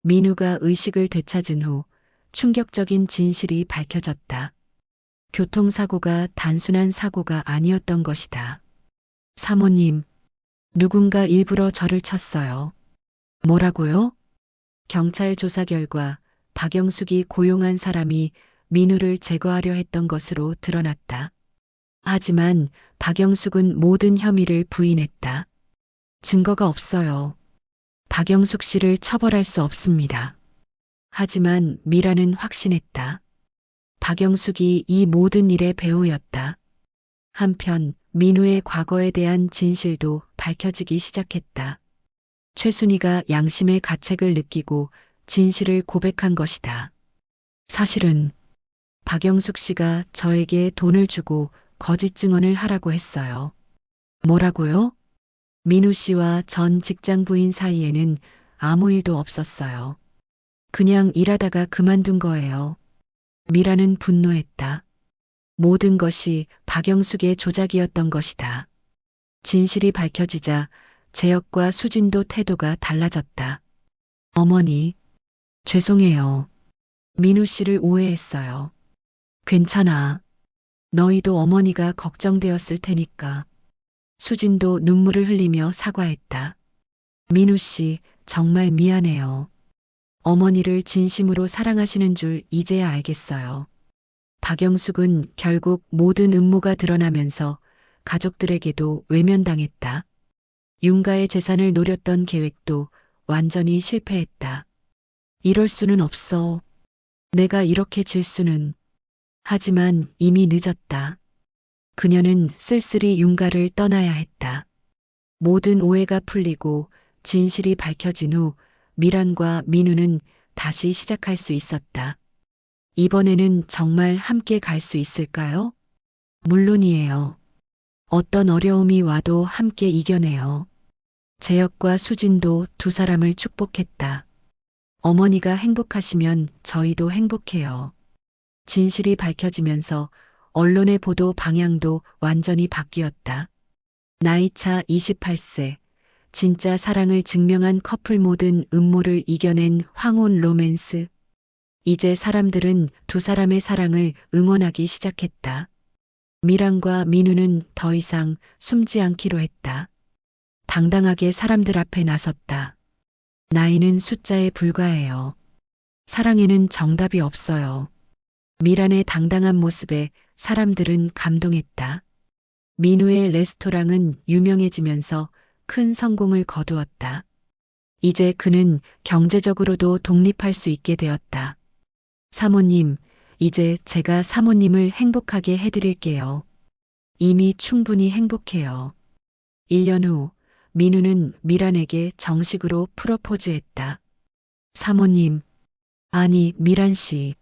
민우가 의식을 되찾은 후 충격적인 진실이 밝혀졌다. 교통사고가 단순한 사고가 아니었던 것이다. 사모님, 누군가 일부러 저를 쳤어요. 뭐라고요? 경찰 조사 결과 박영숙이 고용한 사람이 민우를 제거하려 했던 것으로 드러났다. 하지만 박영숙은 모든 혐의를 부인했다. 증거가 없어요. 박영숙 씨를 처벌할 수 없습니다. 하지만 미라는 확신했다. 박영숙이 이 모든 일의 배우였다. 한편 민우의 과거에 대한 진실도 밝혀지기 시작했다. 최순희가 양심의 가책을 느끼고 진실을 고백한 것이다. 사실은 박영숙 씨가 저에게 돈을 주고 거짓 증언을 하라고 했어요. 뭐라고요? 민우 씨와 전 직장 부인 사이에는 아무 일도 없었어요. 그냥 일하다가 그만둔 거예요. 미라는 분노했다. 모든 것이 박영숙의 조작이었던 것이다. 진실이 밝혀지자 재혁과 수진도 태도가 달라졌다. 어머니, 죄송해요. 민우 씨를 오해했어요. 괜찮아. 너희도 어머니가 걱정되었을 테니까. 수진도 눈물을 흘리며 사과했다. 민우 씨, 정말 미안해요. 어머니를 진심으로 사랑하시는 줄 이제야 알겠어요. 박영숙은 결국 모든 음모가 드러나면서 가족들에게도 외면당했다. 윤가의 재산을 노렸던 계획도 완전히 실패했다. 이럴 수는 없어. 내가 이렇게 질 수는. 하지만 이미 늦었다. 그녀는 쓸쓸히 윤가를 떠나야 했다. 모든 오해가 풀리고 진실이 밝혀진 후 미란과 민우는 다시 시작할 수 있었다. 이번에는 정말 함께 갈 수 있을까요? 물론이에요. 어떤 어려움이 와도 함께 이겨내요. 재혁과 수진도 두 사람을 축복했다. 어머니가 행복하시면 저희도 행복해요. 진실이 밝혀지면서 언론의 보도 방향도 완전히 바뀌었다. 나이차 28세, 진짜 사랑을 증명한 커플 모든 음모를 이겨낸 황혼 로맨스. 이제 사람들은 두 사람의 사랑을 응원하기 시작했다. 미란과 민우는 더 이상 숨지 않기로 했다. 당당하게 사람들 앞에 나섰다. 나이는 숫자에 불과해요. 사랑에는 정답이 없어요. 미란의 당당한 모습에 사람들은 감동했다. 민우의 레스토랑은 유명해지면서 큰 성공을 거두었다. 이제 그는 경제적으로도 독립할 수 있게 되었다. 사모님, 이제 제가 사모님을 행복하게 해드릴게요. 이미 충분히 행복해요. 1년 후, 민우는 미란에게 정식으로 프로포즈했다. 사모님, 아니, 미란 씨,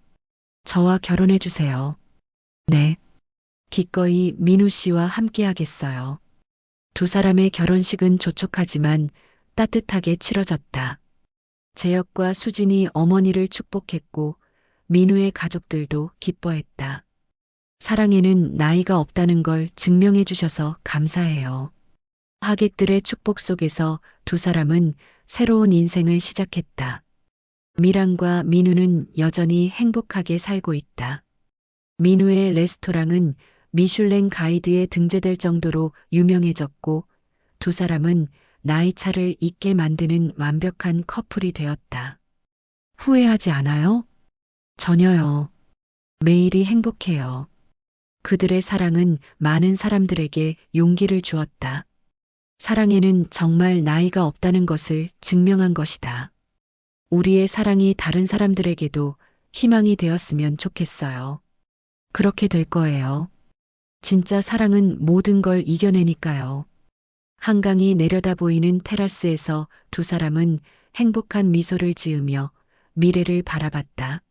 저와 결혼해 주세요. 네. 기꺼이 민우 씨와 함께 하겠어요. 두 사람의 결혼식은 조촉하지만 따뜻하게 치러졌다. 재혁과 수진이 어머니를 축복했고 민우의 가족들도 기뻐했다. 사랑에는 나이가 없다는 걸 증명해 주셔서 감사해요. 하객들의 축복 속에서 두 사람은 새로운 인생을 시작했다. 미란과 민우는 여전히 행복하게 살고 있다. 민우의 레스토랑은 미슐랭 가이드에 등재될 정도로 유명해졌고 두 사람은 나이 차를 잊게 만드는 완벽한 커플이 되었다. 후회하지 않아요? 전혀요. 매일이 행복해요. 그들의 사랑은 많은 사람들에게 용기를 주었다. 사랑에는 정말 나이가 없다는 것을 증명한 것이다. 우리의 사랑이 다른 사람들에게도 희망이 되었으면 좋겠어요. 그렇게 될 거예요. 진짜 사랑은 모든 걸 이겨내니까요. 한강이 내려다 보이는 테라스에서 두 사람은 행복한 미소를 지으며 미래를 바라봤다.